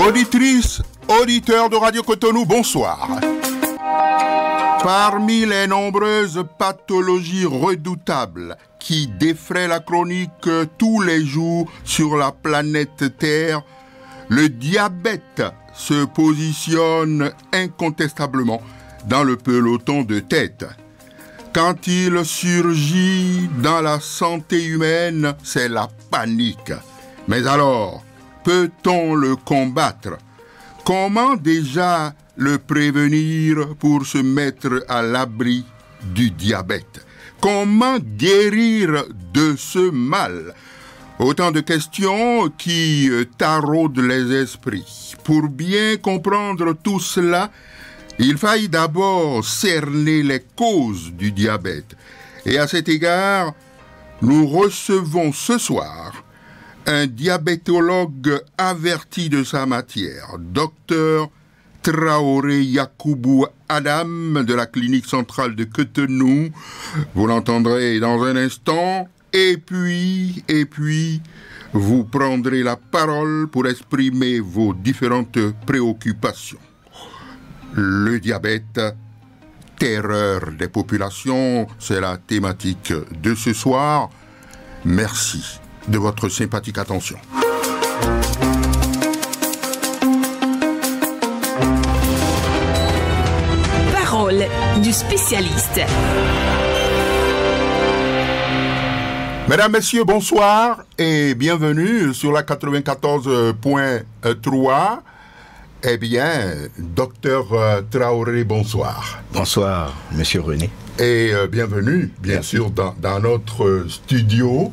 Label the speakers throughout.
Speaker 1: Auditrices, auditeurs de Radio Cotonou, bonsoir. Parmi les nombreuses pathologies redoutables qui défraient la chronique tous les jours sur la planète Terre, le diabète se positionne incontestablement dans le peloton de tête. Quand il surgit dans la santé humaine, c'est la panique. Mais alors, peut-on le combattre? Comment déjà le prévenir pour se mettre à l'abri du diabète? Comment guérir de ce mal? Autant de questions qui taraudent les esprits. Pour bien comprendre tout cela, il faille d'abord cerner les causes du diabète. Et à cet égard, nous recevons ce soir un diabétologue averti de sa matière, Dr Traoré Yacoubou Adam de la clinique centrale de Cotonou. Vous l'entendrez dans un instant. Et puis, vous prendrez la parole pour exprimer vos différentes préoccupations. Le diabète, terreur des populations, c'est la thématique de ce soir. Merci de votre sympathique attention.
Speaker 2: Parole du spécialiste.
Speaker 1: Mesdames, Messieurs, bonsoir et bienvenue sur la 94.3. Eh bien, Docteur Traoré, bonsoir.
Speaker 3: Bonsoir, Monsieur René.
Speaker 1: Et bienvenue, bien sûr, dans notre studio.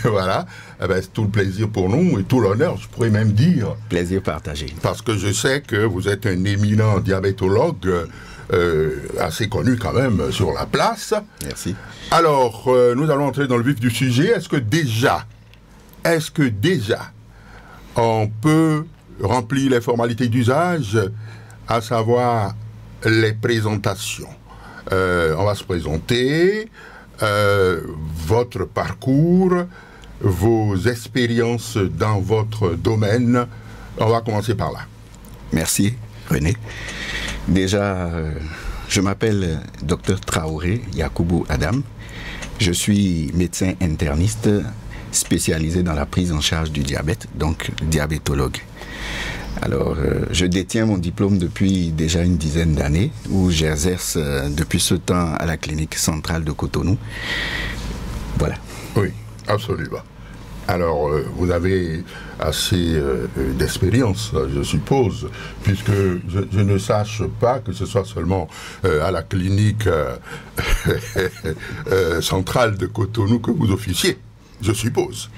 Speaker 1: Voilà, eh bien, c'est tout le plaisir pour nous et tout l'honneur, je pourrais même dire.
Speaker 3: Plaisir partagé.
Speaker 1: Parce que je sais que vous êtes un éminent diabétologue, assez connu quand même sur la place.
Speaker 3: Merci.
Speaker 1: Alors, nous allons entrer dans le vif du sujet. Est-ce que déjà, on peut remplir les formalités d'usage, à savoir les présentations? On va se présenter, votre parcours, vos expériences dans votre domaine. On va commencer par là.
Speaker 3: Merci, René. Déjà, je m'appelle Dr Traoré Yacoubou Adam. Je suis médecin interniste spécialisé dans la prise en charge du diabète, donc diabétologue. Alors, je détiens mon diplôme depuis déjà une dizaine d'années, où j'exerce depuis ce temps à la clinique centrale de Cotonou. Voilà.
Speaker 1: Oui, absolument. Alors, vous avez assez d'expérience, je suppose, puisque je ne sache pas que ce soit seulement à la clinique centrale de Cotonou que vous officiez, je suppose.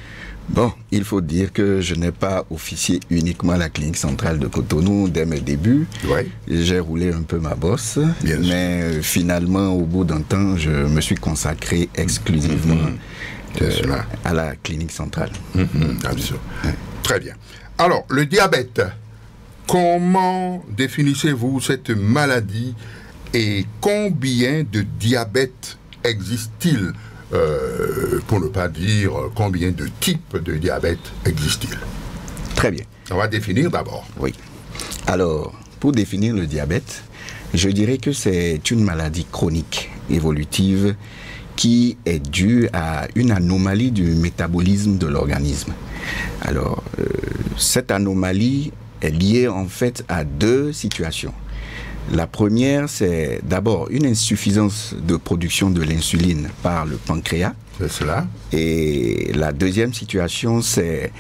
Speaker 3: Bon, il faut dire que je n'ai pas officié uniquement à la clinique centrale de Cotonou dès mes débuts.
Speaker 1: Oui.
Speaker 3: J'ai roulé un peu ma bosse, mais finalement, au bout d'un temps, je me suis consacré exclusivement à la clinique centrale.
Speaker 1: Bien sûr. Très bien. Alors, le diabète, comment définissez-vous cette maladie et combien de diabète existe-t-il? Pour ne pas dire combien de types de diabète existe-t-il?
Speaker 3: Très bien.
Speaker 1: On va définir d'abord.
Speaker 3: Oui. Alors, pour définir le diabète, je dirais que c'est une maladie chronique, évolutive, qui est due à une anomalie du métabolisme de l'organisme. Alors, cette anomalie est liée en fait à deux situations. La première, c'est d'abord une insuffisance de production de l'insuline par le pancréas.
Speaker 1: C'est cela.
Speaker 3: Et la deuxième situation, c'est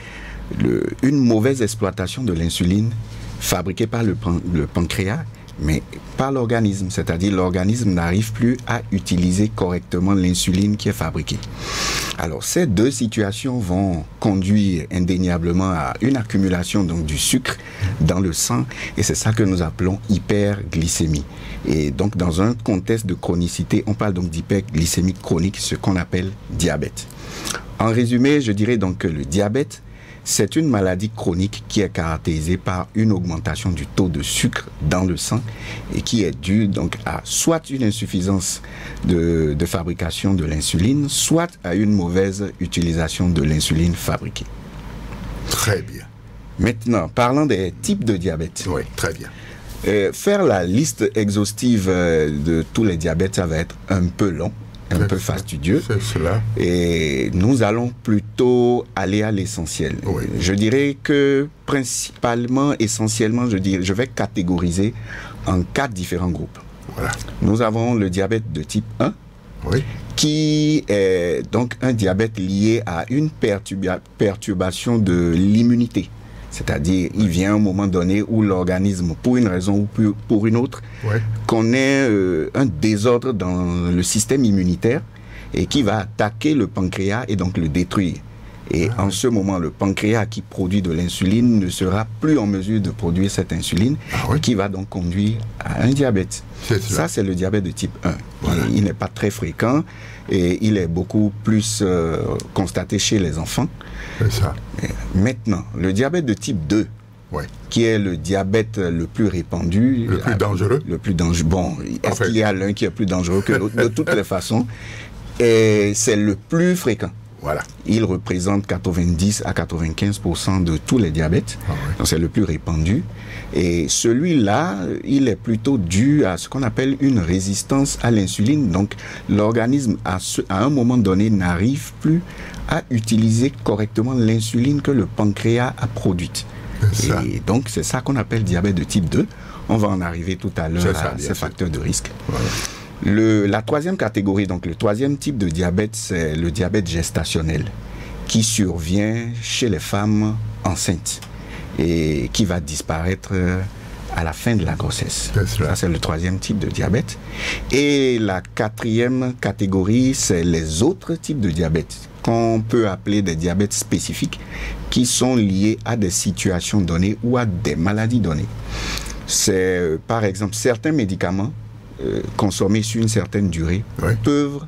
Speaker 3: une mauvaise exploitation de l'insuline fabriquée par le pancréas, mais par l'organisme. C'est-à-dire l'organisme n'arrive plus à utiliser correctement l'insuline qui est fabriquée. Alors, ces deux situations vont conduire indéniablement à une accumulation donc, du sucre dans le sang, et c'est ça que nous appelons hyperglycémie. Et donc, dans un contexte de chronicité, on parle donc d'hyperglycémie chronique, ce qu'on appelle diabète. En résumé, je dirais donc que le diabète, c'est une maladie chronique qui est caractérisée par une augmentation du taux de sucre dans le sang et qui est due donc à soit une insuffisance de fabrication de l'insuline, soit à une mauvaise utilisation de l'insuline fabriquée.
Speaker 1: Très bien.
Speaker 3: Maintenant, parlant des types de diabète.
Speaker 1: Oui, très bien.
Speaker 3: Faire la liste exhaustive de tous les diabètes, ça va être un peu long, un peu fastidieux.
Speaker 1: C'est cela.
Speaker 3: Et nous allons plutôt aller à l'essentiel.
Speaker 1: Oui.
Speaker 3: Je dirais que principalement, essentiellement, je vais catégoriser en 4 différents groupes.
Speaker 1: Voilà.
Speaker 3: Nous avons le diabète de type 1,
Speaker 1: Oui.
Speaker 3: qui est donc un diabète lié à une perturbation de l'immunité. C'est-à-dire, il vient un moment donné où l'organisme, pour une raison ou pour une autre, connaît un désordre dans le système immunitaire et qui va attaquer le pancréas et donc le détruire. Et en ce moment, le pancréas qui produit de l'insuline ne sera plus en mesure de produire cette insuline qui va donc conduire à un diabète. Ça, c'est le diabète de type 1. Voilà. Il n'est pas très fréquent et il est beaucoup plus constaté chez les enfants.
Speaker 1: C'est ça.
Speaker 3: Maintenant, le diabète de type 2, qui est le diabète le plus répandu.
Speaker 1: Le plus dangereux.
Speaker 3: Le plus dangereux. Bon, est-ce qu'il y a l'un qui est plus dangereux que l'autre? De toutes les façons. Et c'est le plus fréquent.
Speaker 1: Voilà.
Speaker 3: Il représente 90 à 95% de tous les diabètes. Donc c'est le plus répandu. Et celui-là, il est plutôt dû à ce qu'on appelle une résistance à l'insuline. Donc l'organisme, à un moment donné, n'arrive plus à utiliser correctement l'insuline que le pancréas a produite. Et donc c'est ça qu'on appelle diabète de type 2. On va en arriver tout à l'heure à ces facteurs de risque. Voilà. La troisième catégorie, donc le troisième type de diabète, c'est le diabète gestationnel qui survient chez les femmes enceintes et qui va disparaître à la fin de la grossesse. Ça, c'est le troisième type de diabète. Et la quatrième catégorie, c'est les autres types de diabète qu'on peut appeler des diabètes spécifiques qui sont liés à des situations données ou à des maladies données. C'est par exemple certains médicaments consommés sur une certaine durée peuvent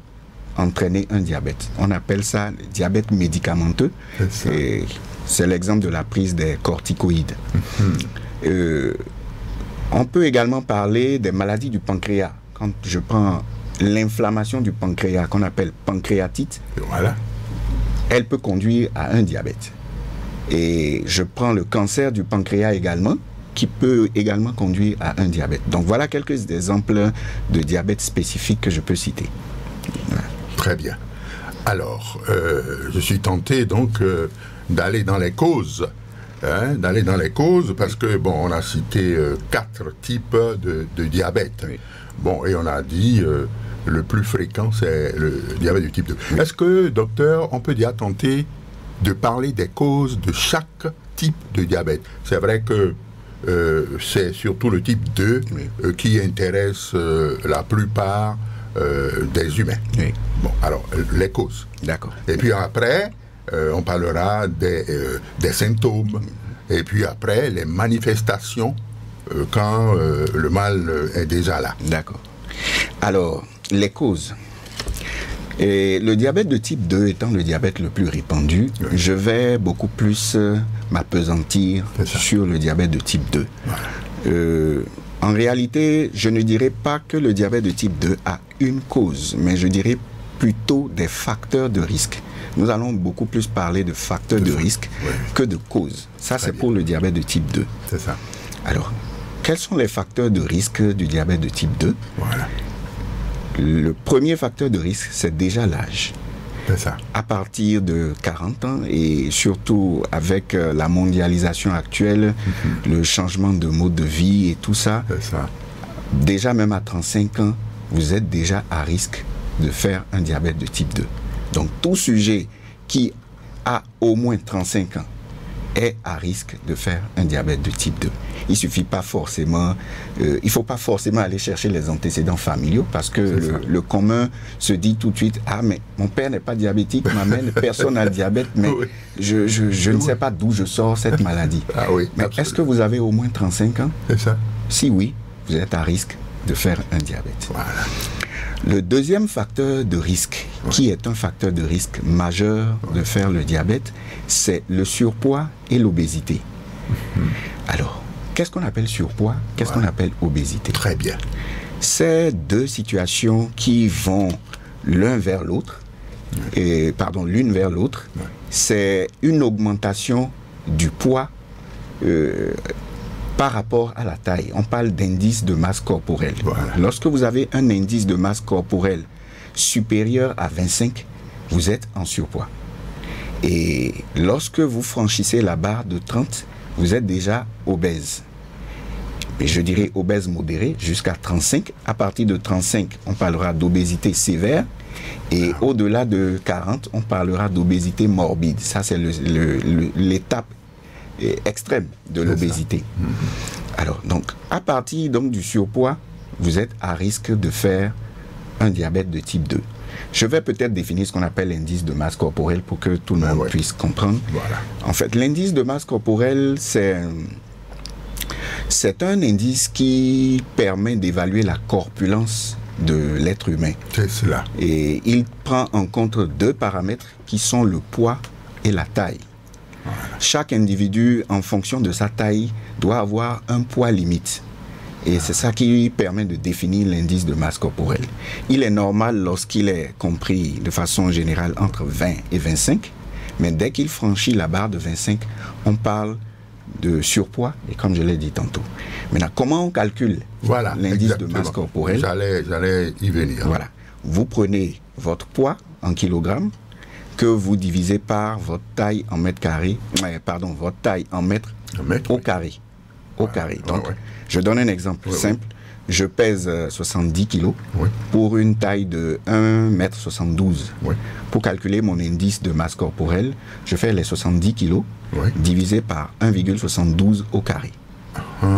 Speaker 3: entraîner un diabète. On appelle ça le diabète médicamenteux. C'est l'exemple de la prise des corticoïdes. On peut également parler des maladies du pancréas. Quand je prends l'inflammation du pancréas, qu'on appelle pancréatite, elle peut conduire à un diabète. Et je prends le cancer du pancréas également, qui peut également conduire à un diabète. Donc voilà quelques exemples de diabète spécifiques que je peux citer.
Speaker 1: Très bien. Alors, je suis tenté donc d'aller dans les causes. D'aller dans les causes parce que, bon, on a cité 4 types de diabète. Bon, et on a dit le plus fréquent, c'est le diabète du type 2. Est-ce que, docteur, on peut déjà tenter de parler des causes de chaque type de diabète? C'est vrai que c'est surtout le type 2 qui intéresse la plupart des humains. Bon, alors, les causes.
Speaker 3: D'accord.
Speaker 1: Et puis après, on parlera des symptômes. Et puis après, les manifestations quand le mal est déjà là.
Speaker 3: D'accord. Alors, les causes. Et le diabète de type 2 étant le diabète le plus répandu, je vais beaucoup plus m'appesantir sur le diabète de type 2. En réalité, je ne dirais pas que le diabète de type 2 a une cause, mais je dirais plutôt des facteurs de risque. Nous allons beaucoup plus parler de facteurs de risque que de causes. Ça, c'est pour le diabète de type 2.
Speaker 1: C'est ça.
Speaker 3: Alors, quels sont les facteurs de risque du diabète de type 2 ? Le premier facteur de risque, c'est déjà l'âge.
Speaker 1: C'est ça.
Speaker 3: À partir de 40 ans, et surtout avec la mondialisation actuelle, le changement de mode de vie et tout ça, déjà même à 35 ans, vous êtes déjà à risque de faire un diabète de type 2. Donc tout sujet qui a au moins 35 ans est à risque de faire un diabète de type 2. Il suffit pas forcément, il faut pas forcément aller chercher les antécédents familiaux parce que le commun se dit tout de suite, ah mais mon père n'est pas diabétique, ma mère, personne n'a le diabète, mais je ne sais pas d'où je sors cette maladie. Mais est-ce que vous avez au moins 35 ans?
Speaker 1: C'est ça.
Speaker 3: Si oui, vous êtes à risque de faire un diabète. Le deuxième facteur de risque, qui est un facteur de risque majeur de faire le diabète, c'est le surpoids et l'obésité. Alors, qu'est-ce qu'on appelle surpoids? Qu'est-ce qu'on appelle obésité?
Speaker 1: Très bien.
Speaker 3: C'est deux situations qui vont l'un vers l'autre, l'une vers l'autre. C'est une augmentation du poids par rapport à la taille. On parle d'indice de masse corporelle.
Speaker 1: Voilà.
Speaker 3: Lorsque vous avez un indice de masse corporelle supérieur à 25, vous êtes en surpoids. Et lorsque vous franchissez la barre de 30, vous êtes déjà obèse. Et je dirais obèse modérée jusqu'à 35. À partir de 35, on parlera d'obésité sévère. Et au-delà de 40, on parlera d'obésité morbide. Ça, c'est l'étape extrême de l'obésité. Alors, donc, à partir donc, du surpoids, vous êtes à risque de faire un diabète de type 2. Je vais peut-être définir ce qu'on appelle l'indice de masse corporelle pour que tout le monde puisse comprendre. Voilà. En fait, l'indice de masse corporelle, c'est un indice qui permet d'évaluer la corpulence de l'être humain.
Speaker 1: C'est cela.
Speaker 3: Et il prend en compte deux paramètres qui sont le poids et la taille. Voilà. Chaque individu, en fonction de sa taille, doit avoir un poids limite. Et c'est ça qui permet de définir l'indice de masse corporelle. Il est normal lorsqu'il est compris de façon générale entre 20 et 25, mais dès qu'il franchit la barre de 25, on parle de surpoids, et comme je l'ai dit tantôt. Maintenant, comment on calcule l'indice de masse corporelle?
Speaker 1: J'allais y venir.
Speaker 3: Voilà. Vous prenez votre poids en kilogrammes, que vous divisez par votre taille en mètres carrés, votre taille en mètres au carré. Au carré. Donc, je donne un exemple simple. Je pèse 70 kilos pour une taille de 1,72 m. Pour calculer mon indice de masse corporelle, je fais les 70 kilos divisé par 1,72 au carré.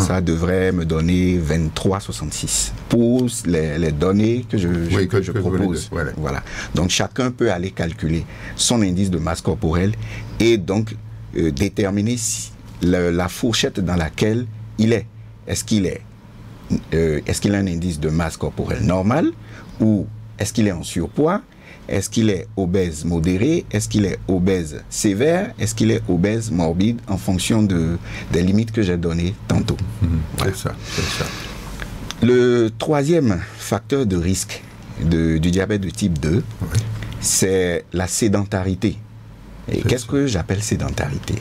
Speaker 3: Ça devrait me donner 23,66 pour les données que je propose. Voilà. Donc, chacun peut aller calculer son indice de masse corporelle et donc déterminer la fourchette dans laquelle il est. Est-ce qu'il a un indice de masse corporelle normal ou est-ce qu'il est en surpoids? Est-ce qu'il est obèse modéré? Est-ce qu'il est obèse sévère? Est-ce qu'il est obèse morbide en fonction des limites que j'ai données tantôt?
Speaker 1: Voilà. C'est ça.
Speaker 3: Le troisième facteur de risque du diabète de type 2, c'est la sédentarité. Et qu'est-ce que j'appelle sédentarité?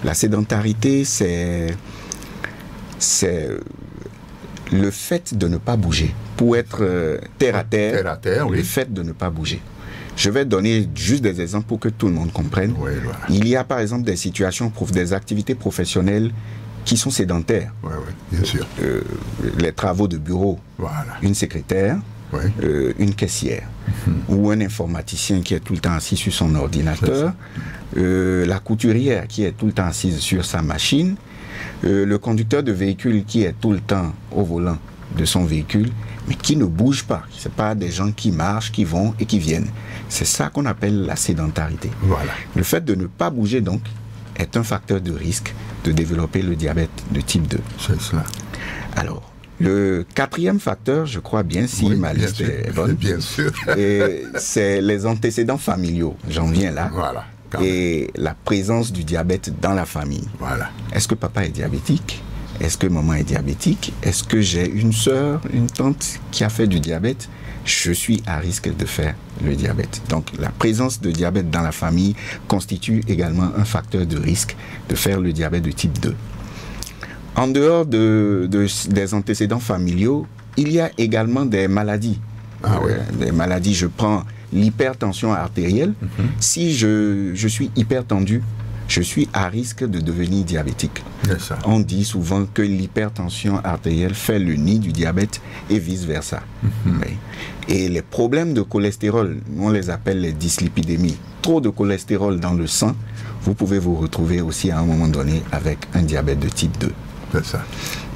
Speaker 3: La sédentarité, c'est le fait de ne pas bouger. Pour être terre à terre, le fait de ne pas bouger. Je vais donner juste des exemples pour que tout le monde comprenne. Il y a par exemple des situations, des activités professionnelles qui sont sédentaires.
Speaker 1: Bien sûr.
Speaker 3: Les travaux de bureau, une secrétaire, une caissière, ou un informaticien qui est tout le temps assis sur son ordinateur, la couturière qui est tout le temps assise sur sa machine, le conducteur de véhicule qui est tout le temps au volant de son véhicule, mais qui ne bouge pas. Ce n'est pas des gens qui marchent, qui vont et qui viennent. C'est ça qu'on appelle la sédentarité. Le fait de ne pas bouger, donc, est un facteur de risque de développer le diabète de type 2.
Speaker 1: C'est cela.
Speaker 3: Alors, le quatrième facteur, je crois bien, si ma liste est bonne,
Speaker 1: bien sûr.
Speaker 3: c'est les antécédents familiaux. J'en viens là. Et la présence du diabète dans la famille. Est-ce que papa est diabétique? Est-ce que maman est diabétique? Est-ce que j'ai une sœur, une tante qui a fait du diabète? Je suis à risque de faire le diabète. Donc, la présence de diabète dans la famille constitue également un facteur de risque de faire le diabète de type 2. En dehors des antécédents familiaux, il y a également des maladies. Des maladies, je prends l'hypertension artérielle. Si je suis hypertendu, je suis à risque de devenir diabétique. On dit souvent que l'hypertension artérielle fait le nid du diabète et vice-versa. Et les problèmes de cholestérol, on les appelle les dyslipidémies. Trop de cholestérol dans le sang, vous pouvez vous retrouver aussi à un moment donné avec un diabète de type 2.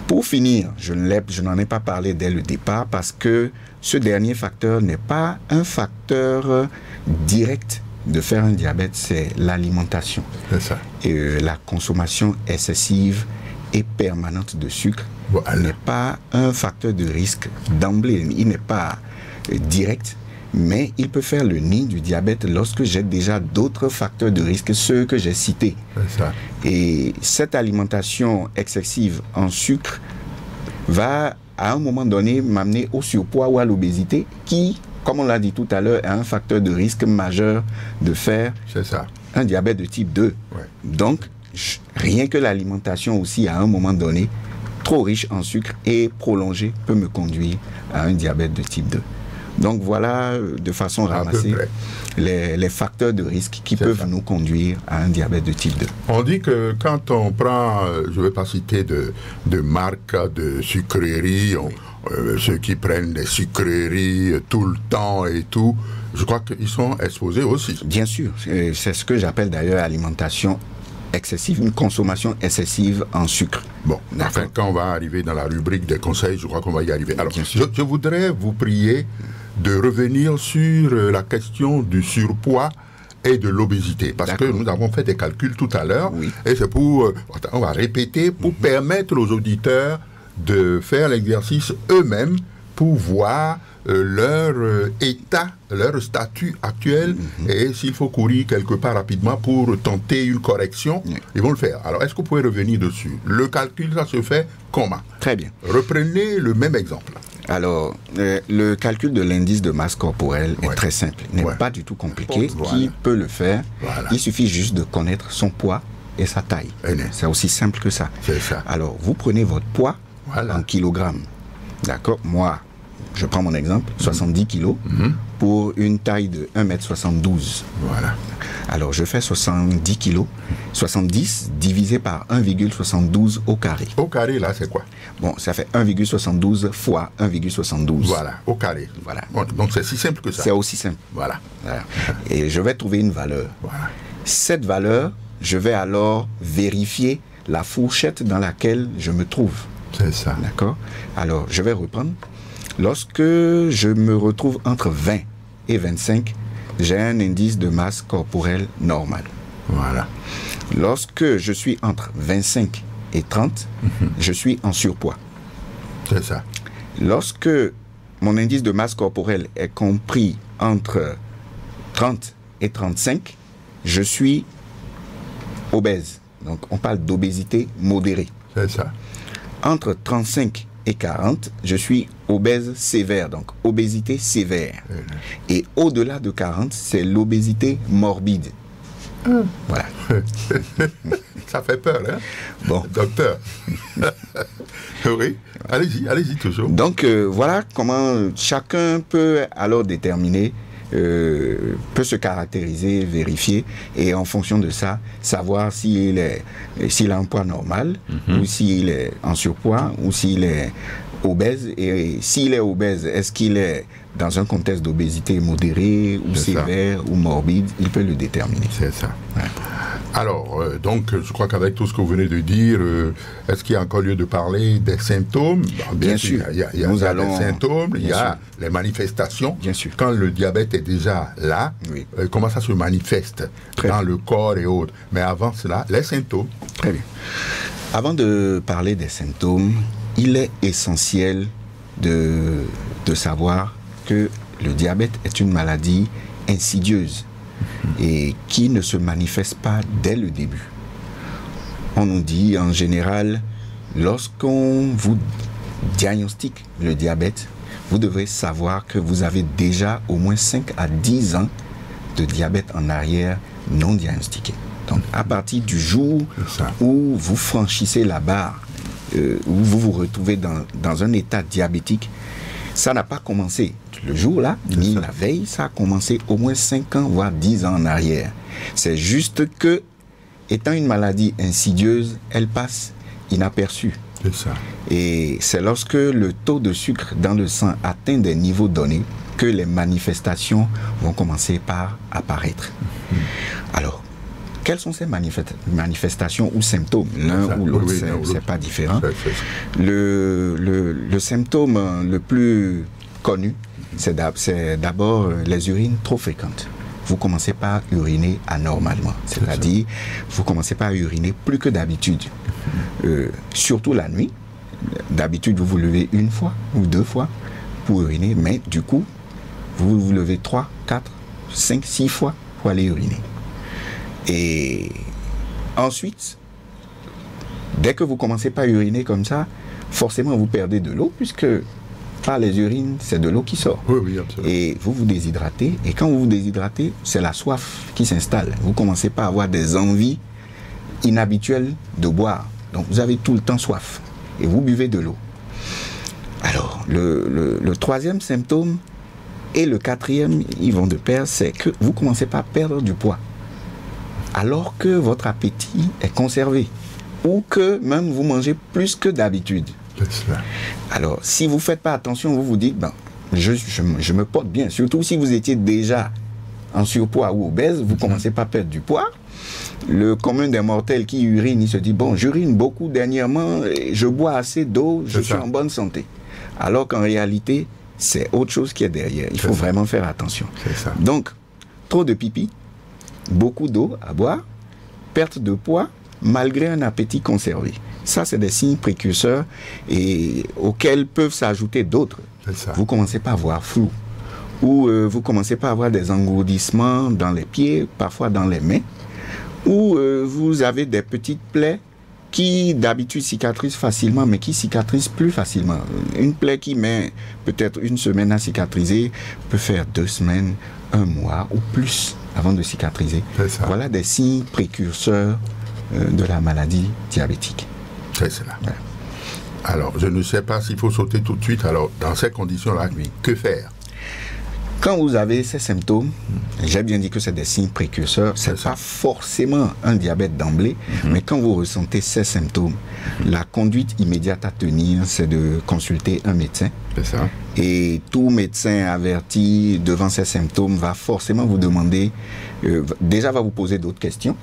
Speaker 3: Pour finir, je n'en ai pas parlé dès le départ parce que ce dernier facteur n'est pas un facteur direct de faire un diabète, c'est l'alimentation. Et la consommation excessive et permanente de sucre n'est pas un facteur de risque d'emblée. Il n'est pas direct, mais il peut faire le nid du diabète lorsque j'ai déjà d'autres facteurs de risque, ceux que j'ai cités. Et cette alimentation excessive en sucre va à un moment donné m'amener au surpoids ou à l'obésité qui, comme on l'a dit tout à l'heure, est un facteur de risque majeur de faire un diabète de type 2. Donc, rien que l'alimentation aussi, à un moment donné, trop riche en sucre et prolongée, peut me conduire à un diabète de type 2. Donc voilà, de façon ramassée, les facteurs de risque qui peuvent nous conduire à un diabète de type 2.
Speaker 1: On dit que quand on prend, je ne vais pas citer de marque de sucreries, ceux qui prennent des sucreries tout le temps et tout, je crois qu'ils sont exposés aussi.
Speaker 3: Bien sûr, c'est ce que j'appelle d'ailleurs alimentation excessive, une consommation excessive en sucre.
Speaker 1: Bon, enfin, quand on va arriver dans la rubrique des conseils, je crois qu'on va y arriver. Alors, je voudrais vous prier de revenir sur la question du surpoids et de l'obésité. Parce que nous avons fait des calculs tout à l'heure, et c'est pour, on va répéter, pour permettre aux auditeurs de faire l'exercice eux-mêmes pour voir leur état, leur statut actuel, et s'il faut courir quelque part rapidement pour tenter une correction, ils vont le faire. Alors, est-ce que vous pouvez revenir dessus? Le calcul, ça se fait comment?
Speaker 3: Très bien.
Speaker 1: Reprenez le même exemple.
Speaker 3: Alors, le calcul de l'indice de masse corporelle est très simple, n'est pas du tout compliqué. Qui peut le faire? Il suffit juste de connaître son poids et sa taille. C'est aussi simple que ça.
Speaker 1: C'est ça.
Speaker 3: Alors, vous prenez votre poids en kilogrammes. D'accord? Moi, je prends mon exemple, 70 kilos pour une taille de 1m72.
Speaker 1: Voilà.
Speaker 3: Alors, je fais 70 kilos. 70 divisé par 1,72 au carré.
Speaker 1: Au carré, là, c'est quoi?
Speaker 3: Bon, ça fait 1,72 fois 1,72.
Speaker 1: Voilà, au carré.
Speaker 3: Voilà.
Speaker 1: Bon, donc, c'est si simple que ça.
Speaker 3: C'est aussi simple.
Speaker 1: Voilà.
Speaker 3: Et je vais trouver une valeur.
Speaker 1: Voilà.
Speaker 3: Cette valeur, je vais alors vérifier la fourchette dans laquelle je me trouve.
Speaker 1: C'est ça.
Speaker 3: D'accord? Alors, je vais reprendre. Lorsque je me retrouve entre 20 et 25, j'ai un indice de masse corporelle normal.
Speaker 1: Voilà.
Speaker 3: Lorsque je suis entre 25 et 30, je suis en surpoids.
Speaker 1: C'est ça.
Speaker 3: Lorsque mon indice de masse corporelle est compris entre 30 et 35, je suis obèse. Donc, on parle d'obésité modérée.
Speaker 1: C'est ça.
Speaker 3: Entre 35 et 40, je suis obèse sévère, donc obésité sévère. Et au-delà de 40, c'est l'obésité morbide. Voilà.
Speaker 1: Ça fait peur, hein?
Speaker 3: Bon.
Speaker 1: Docteur. Oui, allez-y toujours.
Speaker 3: Donc, voilà comment chacun peut alors déterminer, peut se caractériser, vérifier, et en fonction de ça, savoir s'il a un poids normal, ou s'il est en surpoids, ou s'il est obèse. Et s'il est obèse, est-ce qu'il est dans un contexte d'obésité modérée, ou sévère, ou morbide? Il peut le déterminer.
Speaker 1: C'est ça. Ouais. Alors, donc, je crois qu'avec tout ce que vous venez de dire, est-ce qu'il y a encore lieu de parler des symptômes?
Speaker 3: Bien sûr.
Speaker 1: Il y a des symptômes, il y a les manifestations.
Speaker 3: Bien sûr.
Speaker 1: Quand le diabète est déjà là, comment ça se manifeste dans le corps et autres? Mais avant cela, les symptômes.
Speaker 3: Très bien. Avant de parler des symptômes, il est essentiel de savoir que le diabète est une maladie insidieuse et qui ne se manifeste pas dès le début. On nous dit en général, lorsqu'on vous diagnostique le diabète, vous devez savoir que vous avez déjà au moins 5 à 10 ans de diabète en arrière non diagnostiqué. Donc à partir du jour où vous franchissez la barre, où vous vous retrouvez dans un état diabétique, ça n'a pas commencé le jour-là, ni la veille, ça a commencé au moins 5 ans, voire 10 ans en arrière. C'est juste que, étant une maladie insidieuse, elle passe inaperçue.
Speaker 1: C'est ça.
Speaker 3: Et c'est lorsque le taux de sucre dans le sang atteint des niveaux donnés que les manifestations vont commencer par apparaître. Alors, quelles sont ces manifestations ou symptômes? L'un ou l'autre, c'est pas différent. Le symptôme le plus connu, c'est d'abord les urines trop fréquentes. Vous commencez par uriner anormalement, c'est-à-dire vous commencez par uriner plus que d'habitude, surtout la nuit. D'habitude, vous vous levez 1 fois ou 2 fois pour uriner, mais du coup, vous vous levez 3, 4, 5, 6 fois pour aller uriner. Et ensuite, dès que vous commencez par uriner comme ça, forcément vous perdez de l'eau, puisque par les urines, c'est de l'eau qui sort.
Speaker 1: Oui, absolument.
Speaker 3: Et vous vous déshydratez, et quand vous vous déshydratez, c'est la soif qui s'installe. Vous commencez par avoir des envies inhabituel de boire. Donc vous avez tout le temps soif et vous buvez de l'eau. Alors, le troisième symptôme et le quatrième, ils vont de pair, c'est que vous commencez par perdre du poids. Alors que votre appétit est conservé. Ou que même vous mangez plus que d'habitude. Alors, si vous ne faites pas attention, vous vous dites, ben, je me porte bien. Surtout si vous étiez déjà en surpoids ou obèse, vous commencez par perdre du poids. Le commun des mortels qui urine, il se dit, bon, j'urine beaucoup dernièrement, je bois assez d'eau, je suis en bonne santé. Alors qu'en réalité, c'est autre chose qui est derrière. Il faut vraiment faire attention. Donc, trop de pipi, beaucoup d'eau à boire, perte de poids, malgré un appétit conservé. Ça, c'est des signes précurseurs et auxquels peuvent s'ajouter d'autres. Vous commencez pas à voir flou. Ou vous commencez pas à avoir des engourdissements dans les pieds, parfois dans les mains. Ou vous avez des petites plaies qui d'habitude cicatrisent facilement, mais qui cicatrisent plus facilement. Une plaie qui met peut-être une semaine à cicatriser peut faire 2 semaines, 1 mois ou plus avant de cicatriser. Voilà des signes précurseurs de la maladie diabétique.
Speaker 1: C'est cela. Ouais. Alors, je ne sais pas s'il faut sauter tout de suite. Alors, dans ces conditions-là, que faire?
Speaker 3: Quand vous avez ces symptômes, j'ai bien dit que c'est des signes précurseurs, c'est pas forcément un diabète d'emblée, mais quand vous ressentez ces symptômes, la conduite immédiate à tenir, c'est de consulter un médecin. Et tout médecin averti devant ces symptômes va forcément vous demander, déjà va vous poser d'autres questions.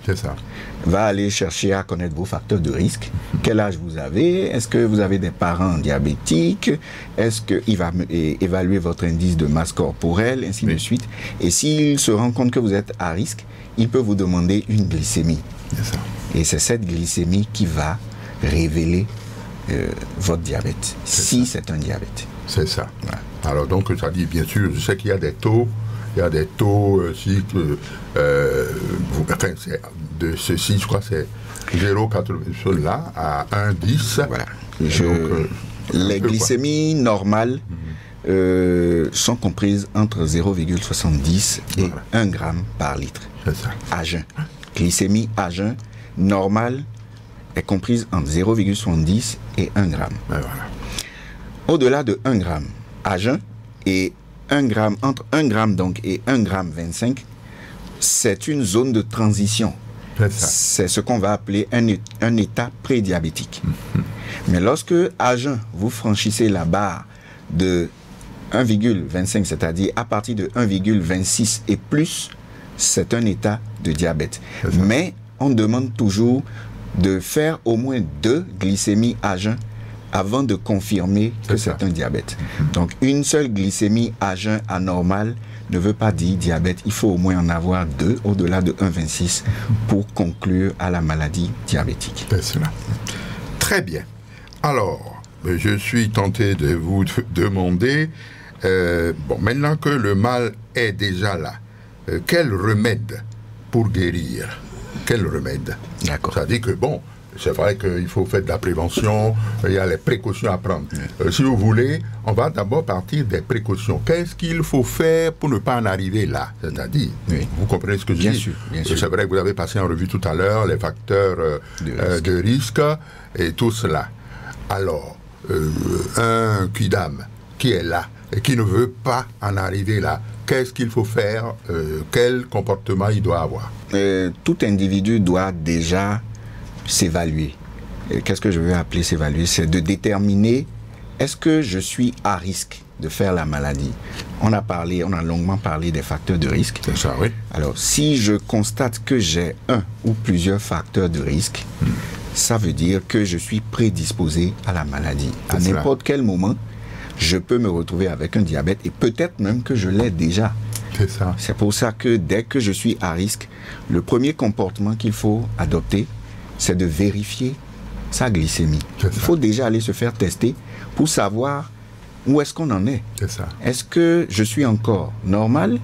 Speaker 3: Va aller chercher à connaître vos facteurs de risque. Quel âge vous avez? Est-ce que vous avez des parents diabétiques? Est-ce qu'il va évaluer votre indice de masse corporelle, ainsi de suite. Et s'il se rend compte que vous êtes à risque, il peut vous demander une glycémie. Et c'est cette glycémie qui va révéler votre diabète, si c'est un diabète.
Speaker 1: C'est ça. Ouais. Alors donc, ça dit, bien sûr, je sais qu'il y a des taux, aussi, enfin, de ceci, je crois, c'est 0,80 là à 1,10.
Speaker 3: Voilà. Les glycémies normales sont comprises entre 0,70 et 1 gramme par litre.
Speaker 1: C'est ça.
Speaker 3: À jeun. Glycémie à jeun normale est comprise entre 0,70 et 1 gramme. Au-delà de 1 gramme à jeun et 1 gramme, entre 1 gramme donc et 1 gramme 25, c'est une zone de transition. C'est ce qu'on va appeler un état prédiabétique. Mais lorsque à jeun, vous franchissez la barre de 1,25, c'est-à-dire à partir de 1,26 et plus, c'est un état de diabète. Mais on demande toujours de faire au moins 2 glycémies à jeun avant de confirmer que c'est un diabète. Donc, une seule glycémie à jeun anormale ne veut pas dire diabète. Il faut au moins en avoir 2, au-delà de 1,26, pour conclure à la maladie diabétique.
Speaker 1: C'est cela. Très bien. Alors, je suis tenté de vous demander, maintenant que le mal est déjà là, quel remède pour guérir? Quel remède?
Speaker 3: D'accord.
Speaker 1: Ça dit que, bon, c'est vrai qu'il faut faire de la prévention, il y a les précautions à prendre. Si vous voulez, on va d'abord partir des précautions. Qu'est-ce qu'il faut faire pour ne pas en arriver là? C'est-à-dire, vous comprenez ce que je dis?
Speaker 3: Bien sûr.
Speaker 1: C'est vrai que vous avez passé en revue tout à l'heure les facteurs de risque et tout cela. Alors, un quidam qui est là et qui ne veut pas en arriver là, qu'est-ce qu'il faut faire? Quel comportement il doit avoir?
Speaker 3: Tout individu doit déjà s'évaluer. Qu'est-ce que je veux appeler s'évaluer? C'est de déterminer, est-ce que je suis à risque de faire la maladie? On a longuement parlé des facteurs de risque.
Speaker 1: C'est ça, oui.
Speaker 3: Alors, si je constate que j'ai un ou plusieurs facteurs de risque, ça veut dire que je suis prédisposé à la maladie. À n'importe quel moment, je peux me retrouver avec un diabète et peut-être même que je l'ai déjà.
Speaker 1: C'est ça.
Speaker 3: C'est pour ça que dès que je suis à risque, le premier comportement qu'il faut adopter, c'est de vérifier sa glycémie. Il faut déjà aller se faire tester pour savoir où est-ce qu'on en est.
Speaker 1: C'est ça.
Speaker 3: Est-ce que je suis encore normal?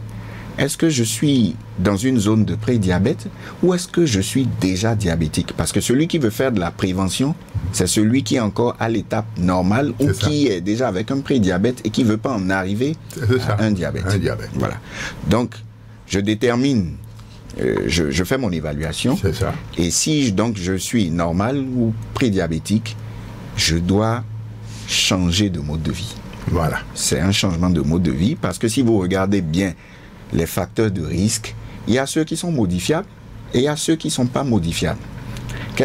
Speaker 3: Est-ce que je suis dans une zone de prédiabète ou est-ce que je suis déjà diabétique? Parce que celui qui veut faire de la prévention, c'est celui qui est encore à l'étape normale ou qui est déjà avec un prédiabète et qui ne veut pas en arriver à un diabète.
Speaker 1: Un diabète.
Speaker 3: Voilà. Donc, je détermine je fais mon évaluation.
Speaker 1: C'est ça.
Speaker 3: Et si donc je suis normal ou prédiabétique, je dois changer de mode de vie.
Speaker 1: Voilà.
Speaker 3: C'est un changement de mode de vie parce que si vous regardez bien les facteurs de risque, il y a ceux qui sont modifiables et il y a ceux qui ne sont pas modifiables.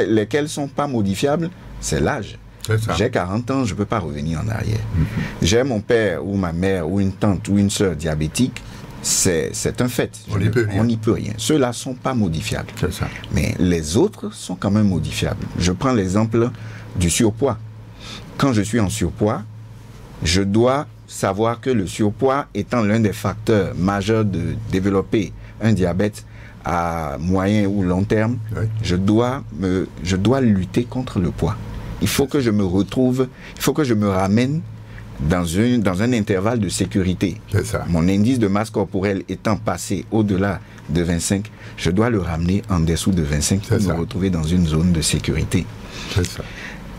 Speaker 3: Lesquels ne sont pas modifiables? C'est l'âge. J'ai 40 ans, je ne peux pas revenir en arrière. J'ai mon père ou ma mère ou une tante ou une sœur diabétique, c'est un fait.
Speaker 1: On n'y peut rien.
Speaker 3: Ceux-là ne sont pas modifiables.
Speaker 1: C'est ça.
Speaker 3: Mais les autres sont quand même modifiables. Je prends l'exemple du surpoids. Quand je suis en surpoids, je dois savoir que le surpoids étant l'un des facteurs majeurs de développer un diabète à moyen ou long terme, oui. je dois lutter contre le poids. Il faut que je me retrouve, il faut que je me ramène dans un intervalle de sécurité.
Speaker 1: C'est ça.
Speaker 3: Mon indice de masse corporelle étant passé au-delà de 25, je dois le ramener en dessous de 25 pour me retrouver dans une zone de sécurité.
Speaker 1: C'est ça.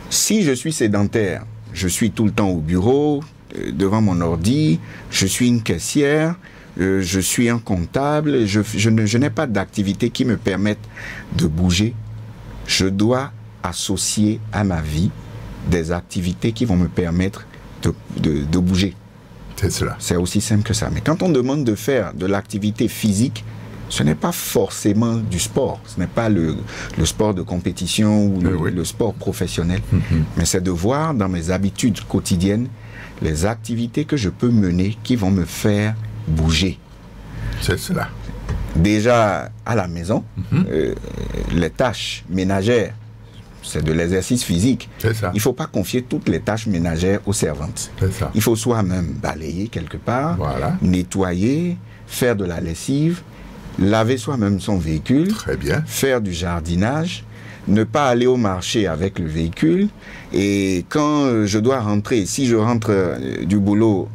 Speaker 3: Si je suis sédentaire, je suis tout le temps au bureau, devant mon ordi, je suis une caissière, je suis un comptable, je n'ai pas d'activité qui me permette de bouger. Je dois associer à ma vie des activités qui vont me permettre de bouger.
Speaker 1: C'est cela.
Speaker 3: C'est aussi simple que ça. Mais quand on demande de faire de l'activité physique, ce n'est pas forcément du sport. Ce n'est pas le sport de compétition ou le sport professionnel. Mais c'est de voir dans mes habitudes quotidiennes les activités que je peux mener qui vont me faire bouger.
Speaker 1: C'est cela.
Speaker 3: Déjà à la maison, les tâches ménagères, c'est de l'exercice physique.
Speaker 1: C'est ça.
Speaker 3: Il ne faut pas confier toutes les tâches ménagères aux servantes.
Speaker 1: C'est ça.
Speaker 3: Il faut soi-même balayer quelque part, nettoyer, faire de la lessive, laver soi-même son véhicule,
Speaker 1: très bien,
Speaker 3: faire du jardinage, ne pas aller au marché avec le véhicule. Et quand je dois rentrer, si je rentre du boulot